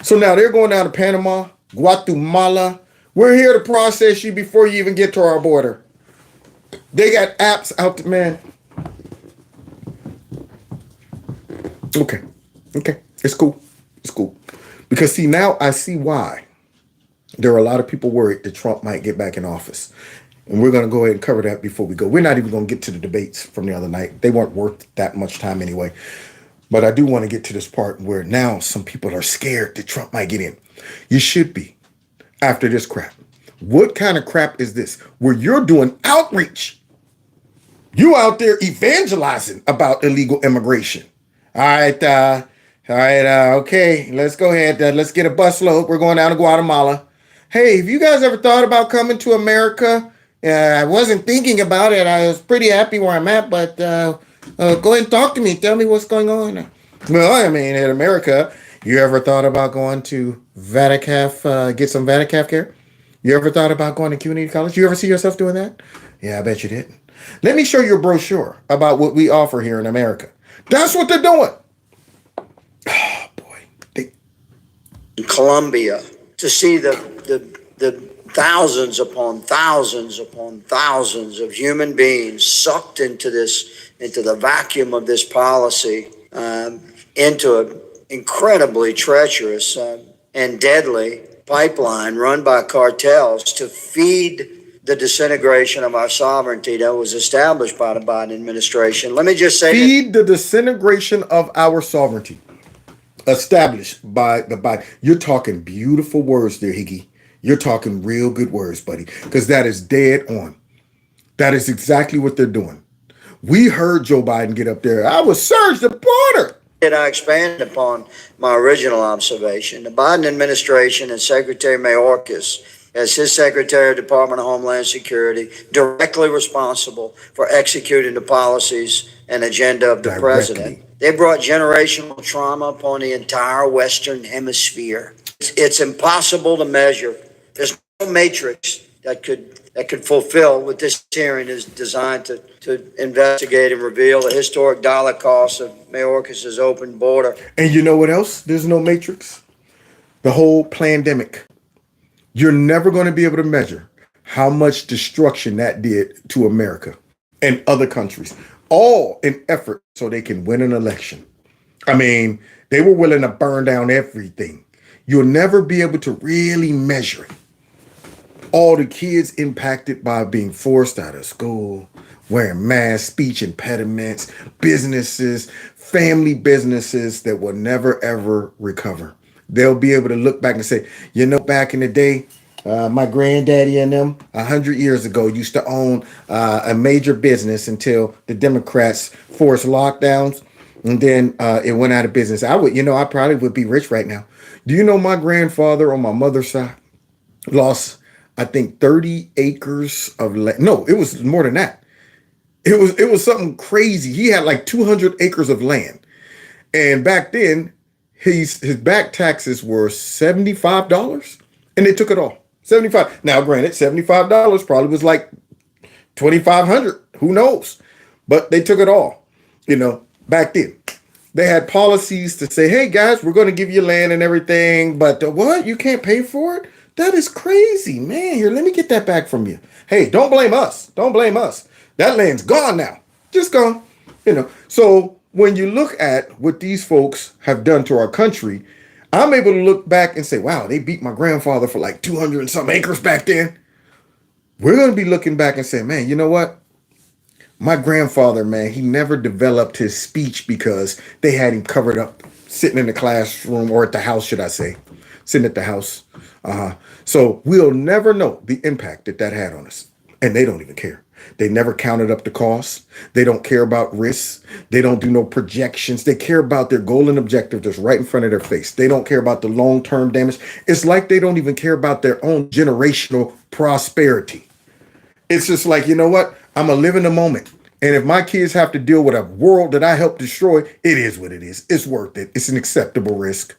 So now they're going down to Panama, Guatemala. We're here to process you before you even get to our border. They got apps out there, man. Okay. It's cool. Because see, now I see why there are a lot of people worried that Trump might get back in office. And we're going to go ahead and cover that before we go. We're not even going to get to the debates from the other night. They weren't worth that much time anyway. But I do want to get to this part where now some people are scared that Trump might get in. You should be after this crap. What kind of crap is this? Where you're doing outreach. You out there evangelizing about illegal immigration. All right, okay, let's go ahead. Let's get a busload. We're going down to Guatemala. Hey, have you guys ever thought about coming to America? I wasn't thinking about it. I was pretty happy where I'm at, but go ahead and talk to me. Tell me what's going on. Well, I mean, in America, you ever thought about going to Vaticaf, get some Vaticaf care? You ever thought about going to community college? You ever see yourself doing that? Yeah, I bet you didn't. Let me show you a brochure about what we offer here in America. That's what they're doing. Oh, boy. In Colombia, to see the thousands upon thousands upon thousands of human beings sucked into the vacuum of this policy, into an incredibly treacherous and deadly pipeline run by cartels to feed the disintegration of our sovereignty that was established by the Biden administration. Let me just say, feed the disintegration of our sovereignty established by the Biden. You're talking beautiful words there, Higgy. You're talking real good words, buddy, because that is dead on. That is exactly what they're doing. We heard Joe Biden get up there. I was surge the border. I expand upon my original observation. The Biden administration and Secretary Mayorkas, as his Secretary of Department of Homeland Security, directly responsible for executing the policies and agenda of the president. They brought generational trauma upon the entire Western Hemisphere. It's impossible to measure. There's no matrix that could fulfill what this hearing is designed to investigate and reveal the historic dollar costs of Mayorkas' open border. And you know what else? There's no matrix. The whole pandemic. You're never going to be able to measure how much destruction that did to America and other countries, all in effort so they can win an election. I mean, they were willing to burn down everything. You'll never be able to really measure it. All the kids impacted by being forced out of school, wearing masks, speech impediments, businesses, family businesses that will never, ever recover. They'll be able to look back and say, you know, back in the day, my granddaddy and them 100 years ago used to own a major business until the Democrats forced lockdowns, and then it went out of business. I probably would be rich right now. Do you know my grandfather on my mother's side lost, I think, 30 acres of land? No, it was more than that. It was something crazy. He had like 200 acres of land, and back then, his back taxes were $75, and they took it all. $75. Now, granted, $75 probably was like $2,500. Who knows? But they took it all. Back then, they had policies to say, "Hey guys, we're going to give you land and everything, but what? You can't pay for it? That is crazy, man. Here, let me get that back from you. Hey, don't blame us. Don't blame us. That land's gone now. Just gone." So when you look at what these folks have done to our country, I'm able to look back and say, wow, they beat my grandfather for like 200 and some acres back then. We're going to be looking back and saying, man, you know what? My grandfather, man, he never developed his speech because they had him covered up, sitting in the classroom or at the house, should I say, sitting at the house. So we'll never know the impact that had on us. And they don't even care. They never counted up the costs. They don't care about risks. They don't do no projections. They care about their goal and objective that's right in front of their face. They don't care about the long-term damage. It's like they don't even care about their own generational prosperity. It's just like, you know what? I'm going to live in the moment. And if my kids have to deal with a world that I helped destroy, it is what it is. It's worth it. It's an acceptable risk.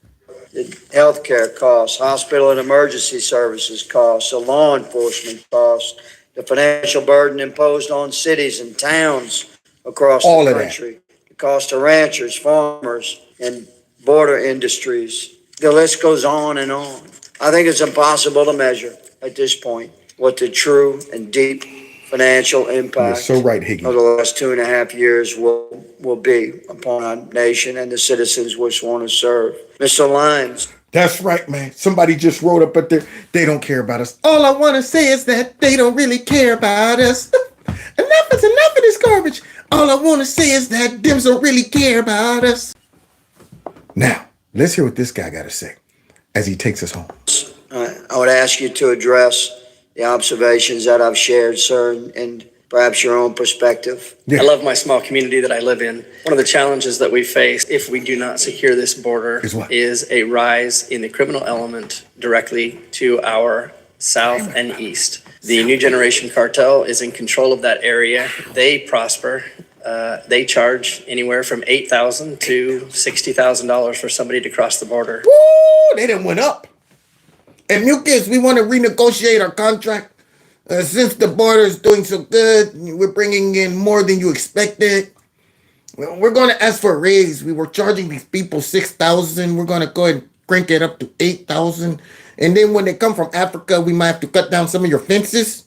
The healthcare costs, hospital and emergency services costs, the law enforcement costs, the financial burden imposed on cities and towns across all the of country, that. the cost to ranchers, farmers, and border industries. The list goes on and on. I think it's impossible to measure at this point what the true and deep financial You're impact so right, of Higgy. the last 2.5 years will be upon our nation and the citizens which want to serve. Mr. Lyons. That's right, man. Somebody just wrote up at there. They don't care about us. All I want to say is that they don't really care about us. Enough is enough of this garbage. All I want to say is that Dems don't really care about us. Now, let's hear what this guy got to say as he takes us home. I would ask you to address the observations that I've shared, sir, and perhaps your own perspective. Yeah. I love my small community that I live in. One of the challenges that we face if we do not secure this border is a rise in the criminal element directly to our south and east. The New Generation Cartel is in control of that area. They prosper. They charge anywhere from $8,000 to $60,000 for somebody to cross the border. Woo! They done went up. And Mucus, we want to renegotiate our contract. Since the border is doing so good, we're bringing in more than you expected. We're going to ask for a raise. We were charging these people $6,000. We're going to go ahead and crank it up to $8,000. And then when they come from Africa, we might have to cut down some of your fences.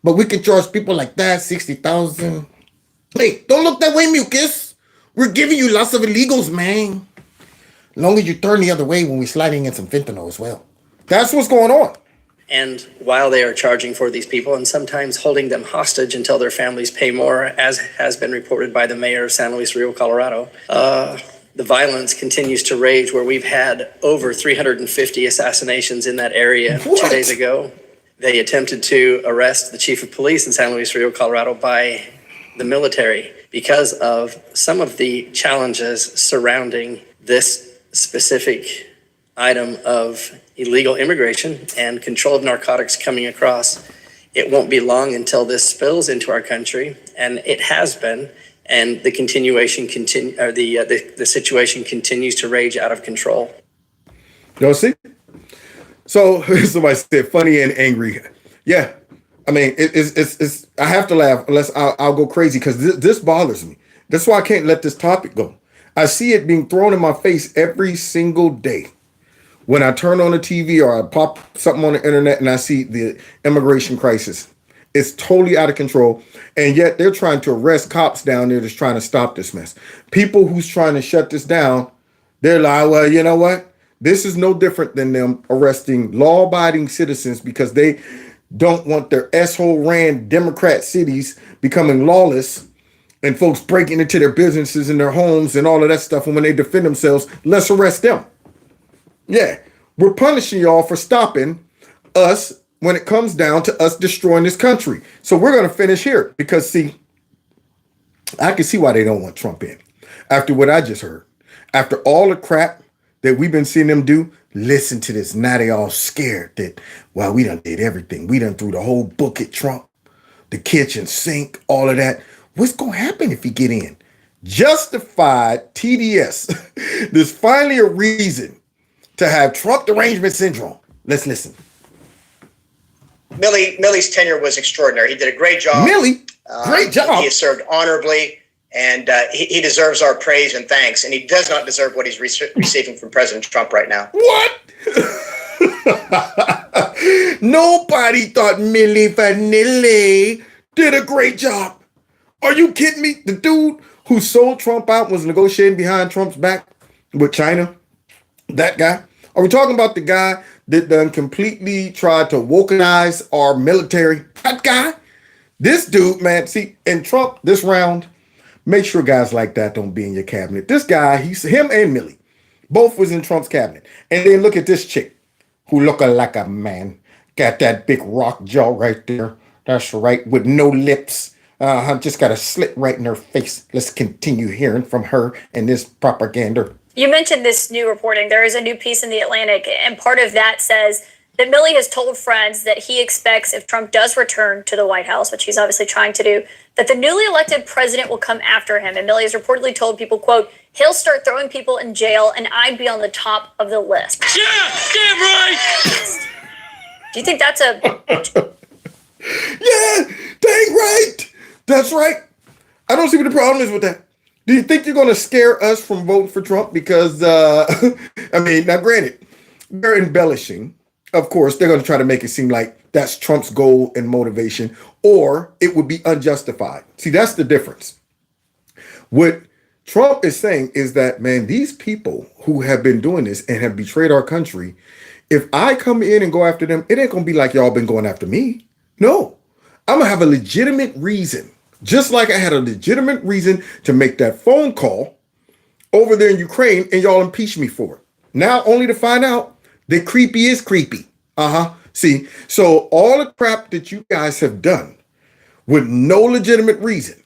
But we can charge people like that $60,000. Hey, don't look that way, Mucus. We're giving you lots of illegals, man. As long as you turn the other way when we're sliding in some fentanyl as well. That's what's going on. And while they are charging for these people and sometimes holding them hostage until their families pay more, as has been reported by the mayor of San Luis Rio, Colorado, the violence continues to rage where we've had over 350 assassinations in that area. What? 2 days ago, they attempted to arrest the chief of police in San Luis Rio, Colorado by the military because of some of the challenges surrounding this specific item of illegal immigration and control of narcotics coming across. It won't be long until this spills into our country, and it has been, and the situation continues to rage out of control. Y'all see? So somebody said funny and angry. Yeah, I mean it's I have to laugh unless I'll go crazy because this bothers me. That's why I can't let this topic go. I see it being thrown in my face every single day. When I turn on the TV or I pop something on the internet and I see the immigration crisis, it's totally out of control. And yet they're trying to arrest cops down there that's trying to stop this mess. People who's trying to shut this down, they're like, well, you know what? This is no different than them arresting law-abiding citizens because they don't want their S-hole ran Democrat cities becoming lawless and folks breaking into their businesses and their homes and all of that stuff. And when they defend themselves, let's arrest them. Yeah, we're punishing y'all for stopping us when it comes down to us destroying this country. So we're going to finish here because, see, I can see why they don't want Trump in. After what I just heard, after all the crap that we've been seeing them do, listen to this. Now they all scared that, well, we done did everything. We done threw the whole book at Trump, the kitchen sink, all of that. What's going to happen if he get in? Justified TDS. There's finally a reason to have Trump derangement syndrome. Let's listen. Milley's tenure was extraordinary. He did a great job. Milley, great job. He has served honorably, and he deserves our praise and thanks. And he does not deserve what he's receiving from President Trump right now. What? Nobody thought Milli Vanilli did a great job. Are you kidding me? The dude who sold Trump out was negotiating behind Trump's back with China. That guy? Are we talking about the guy that done completely tried to wokenize our military? That guy? This dude, man, see, and Trump, this round, make sure guys like that don't be in your cabinet. This guy, him and Milley, both was in Trump's cabinet. And then look at this chick who look like a man. Got that big rock jaw right there. That's right, with no lips. Just got a slit right in her face. Let's continue hearing from her and this propaganda. You mentioned this new reporting. There is a new piece in The Atlantic, and part of that says that Milley has told friends that he expects if Trump does return to the White House, which he's obviously trying to do, that the newly elected president will come after him. And Milley has reportedly told people, quote, he'll start throwing people in jail and I'd be on the top of the list. Yeah, damn right. Do you think that's a... Yeah, dang right. That's right. I don't see what the problem is with that. Do you think you're going to scare us from voting for Trump? Because, I mean, now granted, they're embellishing. Of course, they're going to try to make it seem like that's Trump's goal and motivation, or it would be unjustified. See, that's the difference. What Trump is saying is that, man, these people who have been doing this and have betrayed our country, if I come in and go after them, it ain't going to be like y'all been going after me. No, I'm going to have a legitimate reason. Just like I had a legitimate reason to make that phone call over there in Ukraine and y'all impeach me for it. Now only to find out that creepy is creepy. See, so all the crap that you guys have done with no legitimate reason,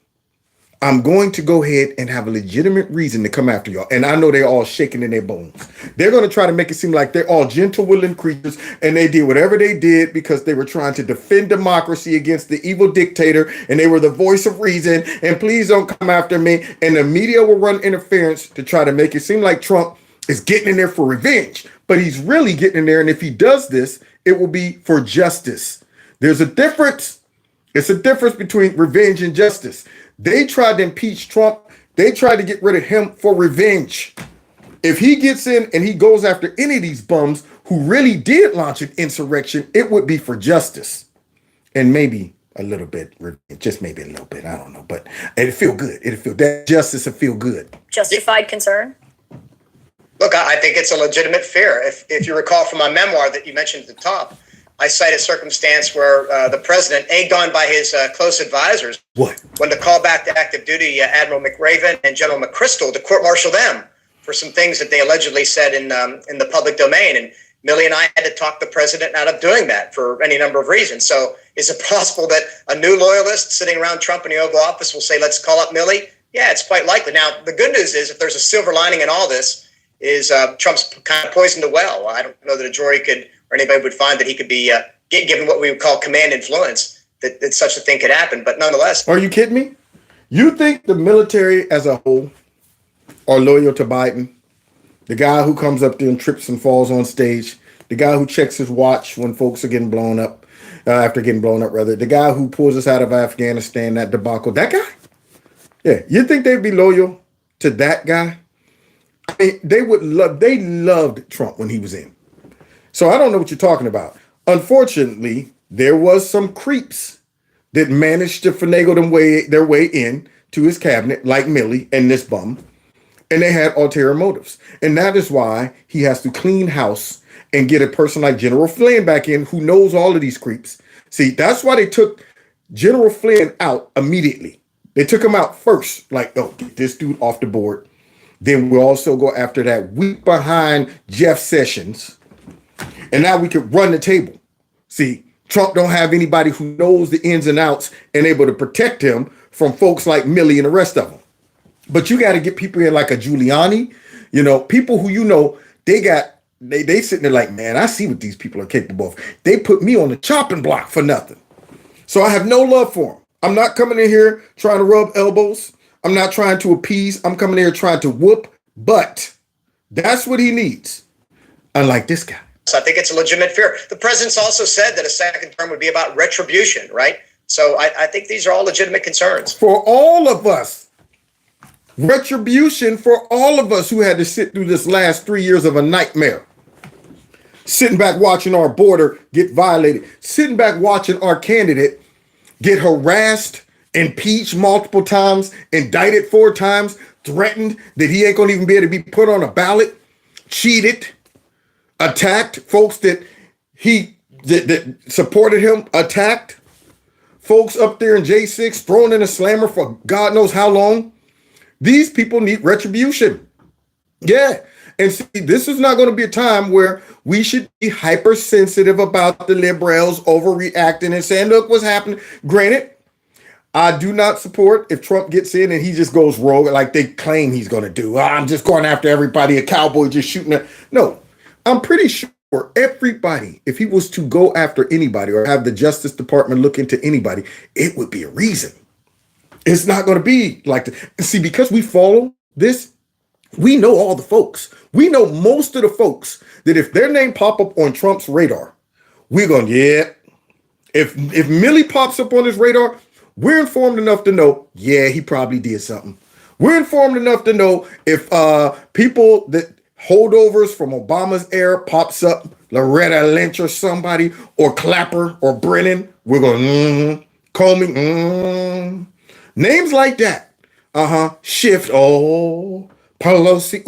I'm going to go ahead and have a legitimate reason to come after y'all. And I know they're all shaking in their bones. They're going to try to make it seem like they're all gentle, willing creatures, and they did whatever they did because they were trying to defend democracy against the evil dictator, and they were the voice of reason, and please don't come after me. And the media will run interference to try to make it seem like Trump is getting in there for revenge, but he's really getting in there. And if he does this, it will be for justice. There's a difference. It's a difference between revenge and justice. They tried to impeach Trump. They tried to get rid of him for revenge. If he gets in and he goes after any of these bums who really did launch an insurrection, it would be for justice. And maybe a little bit, just maybe a little bit, I don't know. But it'll feel good. It'll feel that justice will feel good. Justified concern? Look, I think it's a legitimate fear. If you recall from my memoir that you mentioned at the top, I cite a circumstance where the president, egged on by his close advisors, wanted to call back to active duty Admiral McRaven and General McChrystal to court-martial them for some things that they allegedly said in the public domain. And Milley and I had to talk the president out of doing that for any number of reasons. So is it possible that a new loyalist sitting around Trump in the Oval Office will say, let's call up Milley? Yeah, it's quite likely. Now, the good news is if there's a silver lining in all this is Trump's kind of poisoned the well. I don't know that a jury could or anybody would find that he could be given what we would call command influence, that such a thing could happen. But nonetheless. Are you kidding me? You think the military as a whole are loyal to Biden? The guy who comes up there and trips and falls on stage, the guy who checks his watch when folks are getting blown up, after getting blown up, rather, the guy who pulls us out of Afghanistan, that debacle, that guy? Yeah, you think they'd be loyal to that guy? I mean, they loved Trump when he was in. So I don't know what you're talking about. Unfortunately, there was some creeps that managed to finagle their way in to his cabinet, like Milley and this bum, and they had ulterior motives. And that is why he has to clean house and get a person like General Flynn back in who knows all of these creeps. See, that's why they took General Flynn out immediately. They took him out first, like, oh, get this dude off the board. Then we'll also go after that weak behind Jeff Sessions. And now we could run the table. See, Trump don't have anybody who knows the ins and outs and able to protect him from folks like Milley and the rest of them. But you got to get people in like a Giuliani, people who, they sitting there like, man, I see what these people are capable of. They put me on the chopping block for nothing. So I have no love for them. I'm not coming in here trying to rub elbows. I'm not trying to appease. I'm coming in here trying to whoop butt. That's what he needs. Unlike this guy. So I think it's a legitimate fear. The president's also said that a second term would be about retribution, right? So I think these are all legitimate concerns. For all of us. Retribution for all of us who had to sit through this last 3 years of a nightmare. Sitting back watching our border get violated. Sitting back watching our candidate get harassed, impeached multiple times, indicted 4 times, threatened that he ain't going to even be able to be put on a ballot, cheated, attacked folks that supported him, attacked folks up there in J6, thrown in a slammer for God knows how long. These people need retribution. Yeah. And see, this is not going to be a time where we should be hypersensitive about the liberals overreacting and saying, look what's happening. Granted, I do not support if Trump gets in and he just goes rogue like they claim he's going to do. I'm just going after everybody, a cowboy just shooting at. No. I'm pretty sure everybody, if he was to go after anybody or have the Justice Department look into anybody, it would be a reason. It's not going to be like that. See, because we follow this, we know all the folks. We know most of the folks that if their name pop up on Trump's radar, we're going, yeah. If Milley pops up on his radar, we're informed enough to know, yeah, he probably did something. We're informed enough to know if people that holdovers from Obama's era pops up, Loretta Lynch or somebody, or Clapper or Brennan, we're going, Comey, names like that. Schiff, Pelosi,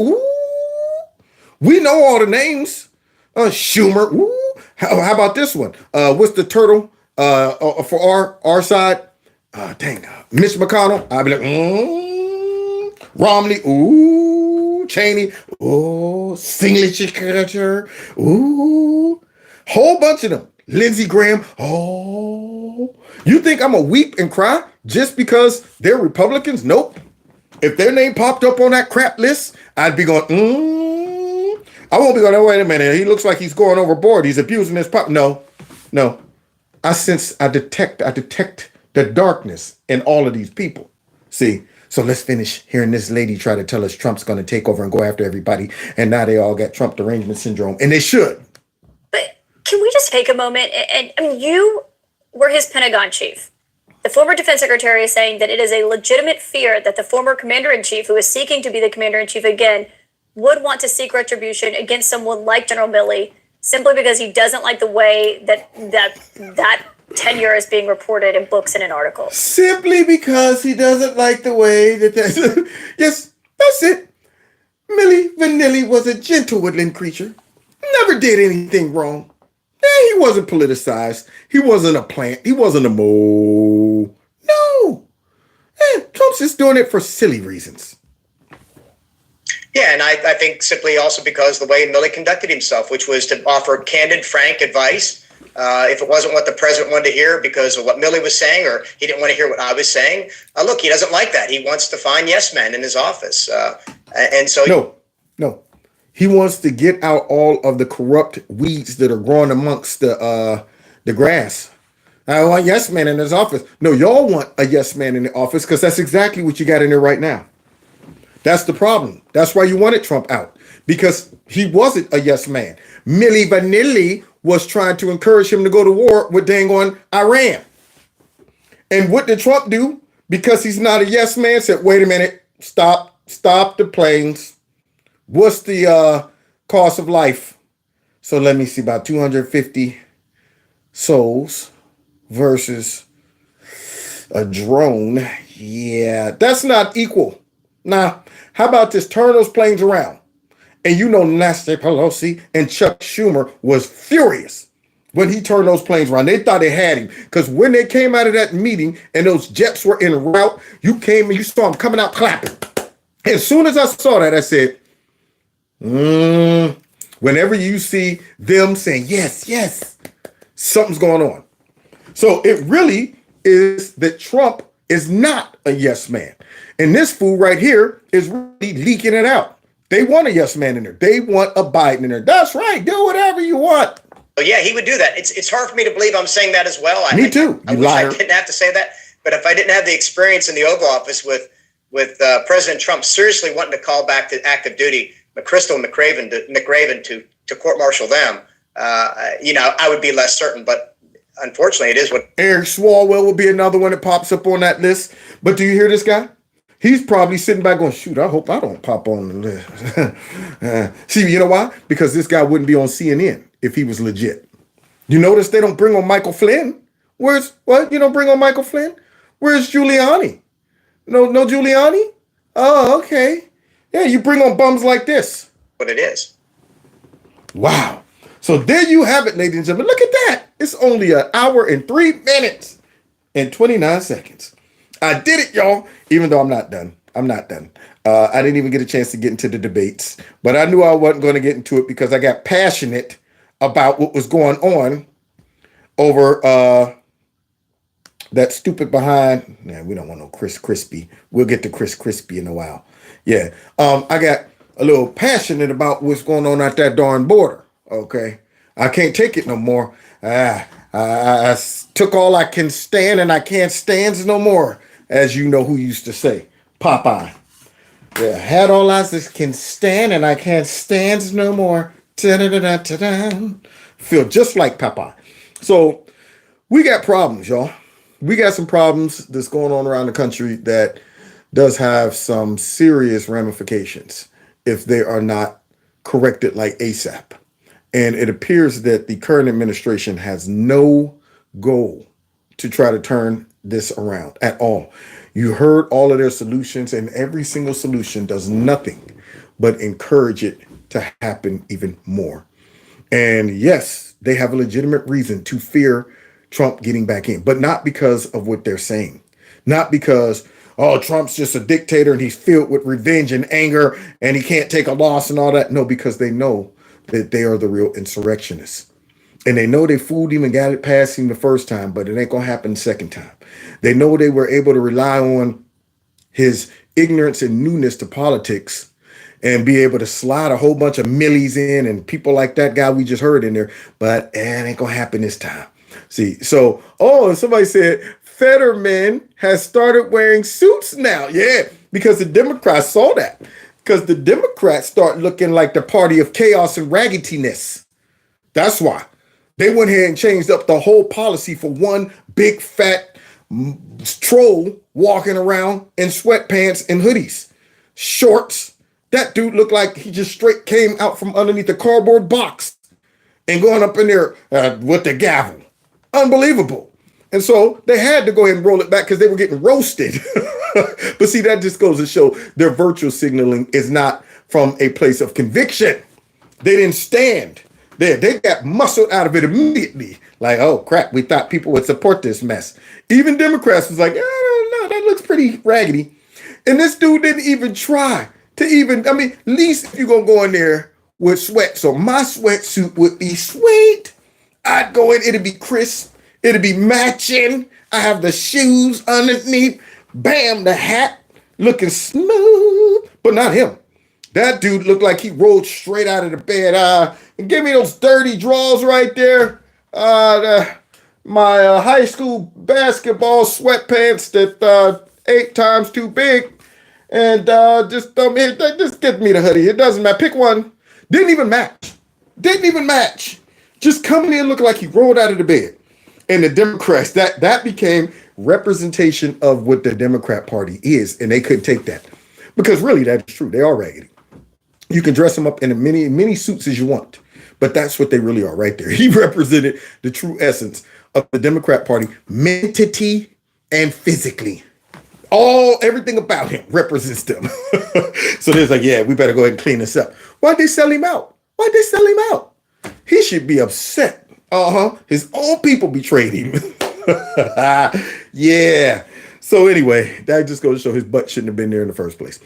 we know all the names. Schumer, how about this one? What's the turtle for our side? Mitch McConnell, I'd be like, Romney, Cheney, Singletary, whole bunch of them. Lindsey Graham, you think I'm gonna weep and cry just because they're Republicans? Nope. If their name popped up on that crap list, I'd be going, I won't be going, oh, wait a minute, he looks like he's going overboard. He's abusing his pop. No. I detect the darkness in all of these people. See, so let's finish hearing this lady try to tell us Trump's going to take over and go after everybody. And now they all got Trump derangement syndrome. And they should. But can we just take a moment? And I mean, you were his Pentagon chief. The former defense secretary is saying that it is a legitimate fear that the former commander-in-chief, who is seeking to be the commander-in-chief again, would want to seek retribution against someone like General Milley simply because he doesn't like the way that tenure is being reported in books and in articles. Simply because he doesn't like the way that yes, that's it. Millie Vanilli was a gentle woodland creature. Never did anything wrong. He wasn't politicized. He wasn't a plant. He wasn't a mole. No. Trump's just doing it for silly reasons. Yeah, and I think simply also because the way Milley conducted himself, which was to offer candid, frank advice. If it wasn't what the president wanted to hear because of what Milley was saying, or he didn't want to hear what I was saying, look, he doesn't like that. He wants to find yes men in his office. And so... No. He wants to get out all of the corrupt weeds that are growing amongst the grass. I want yes men in his office. No, y'all want a yes man in the office because that's exactly what you got in there right now. That's the problem. That's why you wanted Trump out, because he wasn't a yes man. Milli Vanilli was trying to encourage him to go to war with dang on Iran. And what did Trump do? Because he's not a yes man, said, wait a minute, stop the planes. What's the cost of life? So let me see, about 250 souls versus a drone. Yeah, that's not equal. Now, how about this? Turn those planes around. And you know Nancy Pelosi and Chuck Schumer was furious when he turned those planes around. They thought they had him. Because when they came out of that meeting and those jets were en route, you came and you saw them coming out clapping. As soon as I saw that, I said, whenever you see them saying, yes, something's going on. So it really is that Trump is not a yes man. And this fool right here is really leaking it out. They want a yes man in there. They want a Biden in there. That's right. Do whatever you want. Oh, yeah, he would do that. It's hard for me to believe I'm saying that as well. Me too. I wish I didn't have to say that. But if I didn't have the experience in the Oval Office with President Trump seriously wanting to call back to active duty McChrystal and McRaven to court-martial them, I would be less certain. But unfortunately, it is what... Eric Swalwell will be another one that pops up on that list. But do you hear this guy? He's probably sitting back going, shoot, I hope I don't pop on the list. See, you know why? Because this guy wouldn't be on CNN if he was legit. You notice they don't bring on Michael Flynn? What? You don't bring on Michael Flynn? Where's Giuliani? No Giuliani? Oh, okay. Yeah, you bring on bums like this. What it is. Wow. So there you have it, ladies and gentlemen. Look at that. It's only an hour and 3 minutes and 29 seconds. I did it, y'all, even though I'm not done. I didn't even get a chance to get into the debates, but I knew I wasn't going to get into it because I got passionate about what was going on over that stupid behind. Nah, we don't want no Chris Crispy. We'll get to Chris Crispy in a while. Yeah. I got a little passionate about what's going on at that darn border. Okay. I can't take it no more. I took all I can stand and I can't stand no more. As you know who used to say, Popeye. Yeah, had all I can stand and I can't stand no more. Feel just like Popeye. So we got problems, y'all. We got some problems that's going on around the country that does have some serious ramifications if they are not corrected like ASAP. And it appears that the current administration has no goal to try to turn this around at all. You heard all of their solutions, and every single solution does nothing but encourage it to happen even more. And yes, they have a legitimate reason to fear Trump getting back in, but not because of what they're saying. Not because, oh, Trump's just a dictator and he's filled with revenge and anger and he can't take a loss and all that. No, because they know that they are the real insurrectionists. And they know they fooled him and got it past him the first time, but it ain't going to happen the second time. They know they were able to rely on his ignorance and newness to politics and be able to slide a whole bunch of millies in and people like that guy we just heard in there, but it ain't going to happen this time. See, so, and somebody said Fetterman has started wearing suits now. Yeah, because the Democrats saw that. Because the Democrats start looking like the party of chaos and raggediness. That's why. They went ahead and changed up the whole policy for one big fat troll walking around in sweatpants and hoodies, shorts. That dude looked like he just straight came out from underneath the cardboard box and going up in there with the gavel. Unbelievable. And so they had to go ahead and roll it back because they were getting roasted. But see, that just goes to show their virtual signaling is not from a place of conviction. They didn't stand. They got muscled out of it immediately. Like, oh, crap, we thought people would support this mess. Even Democrats was like, no, that looks pretty raggedy. And this dude didn't even try to at least if you're going to go in there with sweat. So my sweatsuit would be sweet. I'd go in, it'd be crisp. It'd be matching. I have the shoes underneath. Bam, the hat looking smooth. But not him. That dude looked like he rolled straight out of the bed. And give me those dirty drawers right there. My high school basketball sweatpants that 8 times too big. And just get me the hoodie. It doesn't matter. Pick one. Didn't even match. Just coming in looking like he rolled out of the bed. And the Democrats, that became representation of what the Democrat Party is. And they couldn't take that. Because really, that's true. They are raggedy. You can dress them up in as many suits as you want. But that's what they really are right there. He represented the true essence of the Democrat Party, mentally and physically. Everything about him represents them. So they're like, yeah, we better go ahead and clean this up. Why'd they sell him out? He should be upset. His own people betrayed him. Yeah. So anyway, that just goes to show his butt shouldn't have been there in the first place.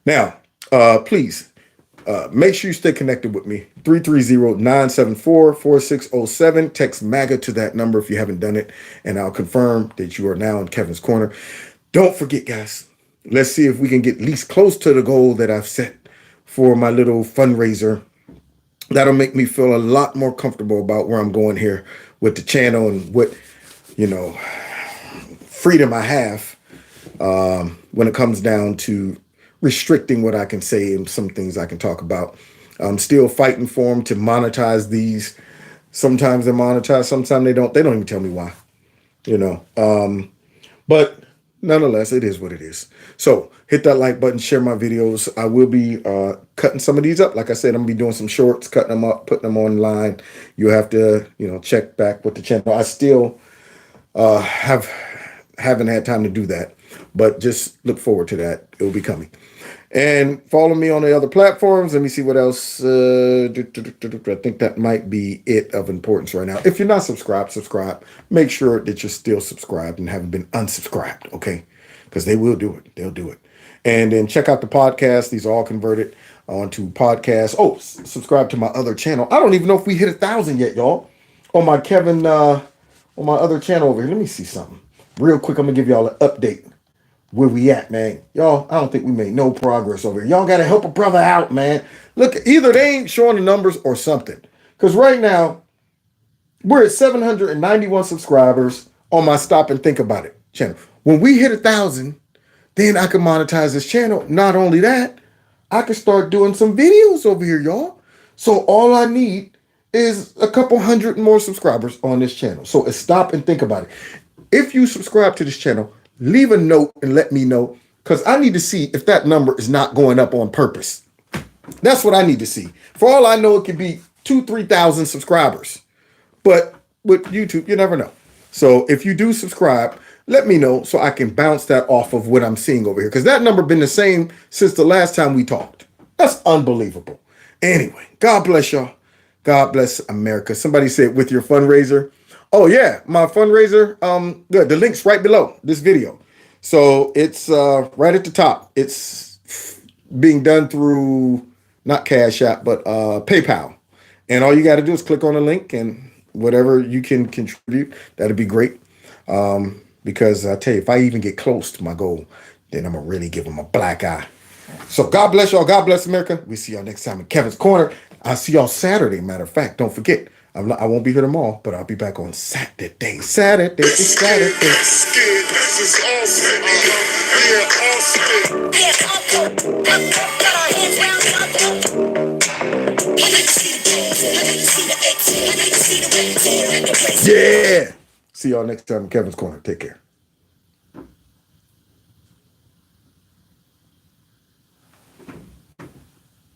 Now, please, make sure you stay connected with me. 330-974-4607. Text MAGA to that number if you haven't done it, and I'll confirm that you are now in Kevin's Corner. Don't forget, guys, let's see if we can get at least close to the goal that I've set for my little fundraiser. That'll make me feel a lot more comfortable about where I'm going here with the channel and what, freedom I have when it comes down to restricting what I can say and some things I can talk about. I'm still fighting for them to monetize these. Sometimes they monetize, sometimes they don't. They don't even tell me why, but nonetheless, it is what it is. So hit that like button, share my videos. I will be cutting some of these up. Like I said, I'm going to be doing some shorts, cutting them up, putting them online. You have to, check back with the channel. I still haven't had time to do that, but just look forward to that. It will be coming. And follow me on the other platforms. Let me see what else. I think that might be it of importance right now. If you're not subscribed, subscribe. Make sure that you're still subscribed and haven't been unsubscribed, okay? Because they will do it. They'll do it. And then check out the podcast. These are all converted onto podcasts. Oh, subscribe to my other channel. I don't even know if we hit 1,000 yet, y'all. On my Kevin, on my other channel over here. Let me see something. Real quick, I'm going to give y'all an update. Where we at, man? Y'all, I don't think we made no progress over here. Y'all got to help a brother out, man. Look, either they ain't showing the numbers or something. Because right now, we're at 791 subscribers on my Stop and Think About It channel. When we hit 1,000, then I can monetize this channel. Not only that, I can start doing some videos over here, y'all. So all I need is a couple hundred more subscribers on this channel. So it's Stop and Think About It. If you subscribe to this channel, leave a note and let me know because I need to see if that number is not going up on purpose. That's what I need to see. For all I know, it could be 2,000-3,000 subscribers. But with YouTube, you never know. So if you do subscribe, let me know so I can bounce that off of what I'm seeing over here. Because that number been the same since the last time we talked. That's unbelievable. Anyway, God bless y'all. God bless America. Somebody said with your fundraiser. Oh yeah, my fundraiser. Good. The link's right below this video. So it's right at the top. It's being done through not Cash App, but PayPal. And all you got to do is click on the link and whatever you can contribute, that'd be great. Because I tell you, if I even get close to my goal, then I'm going to really give them a black eye. So God bless y'all. God bless America. We see y'all next time in Kevin's Corner. I'll see y'all Saturday. Matter of fact, don't forget, I won't be here tomorrow, but I'll be back on Saturday. Saturday. Yeah. See y'all next time in Kevin's Corner. Take care.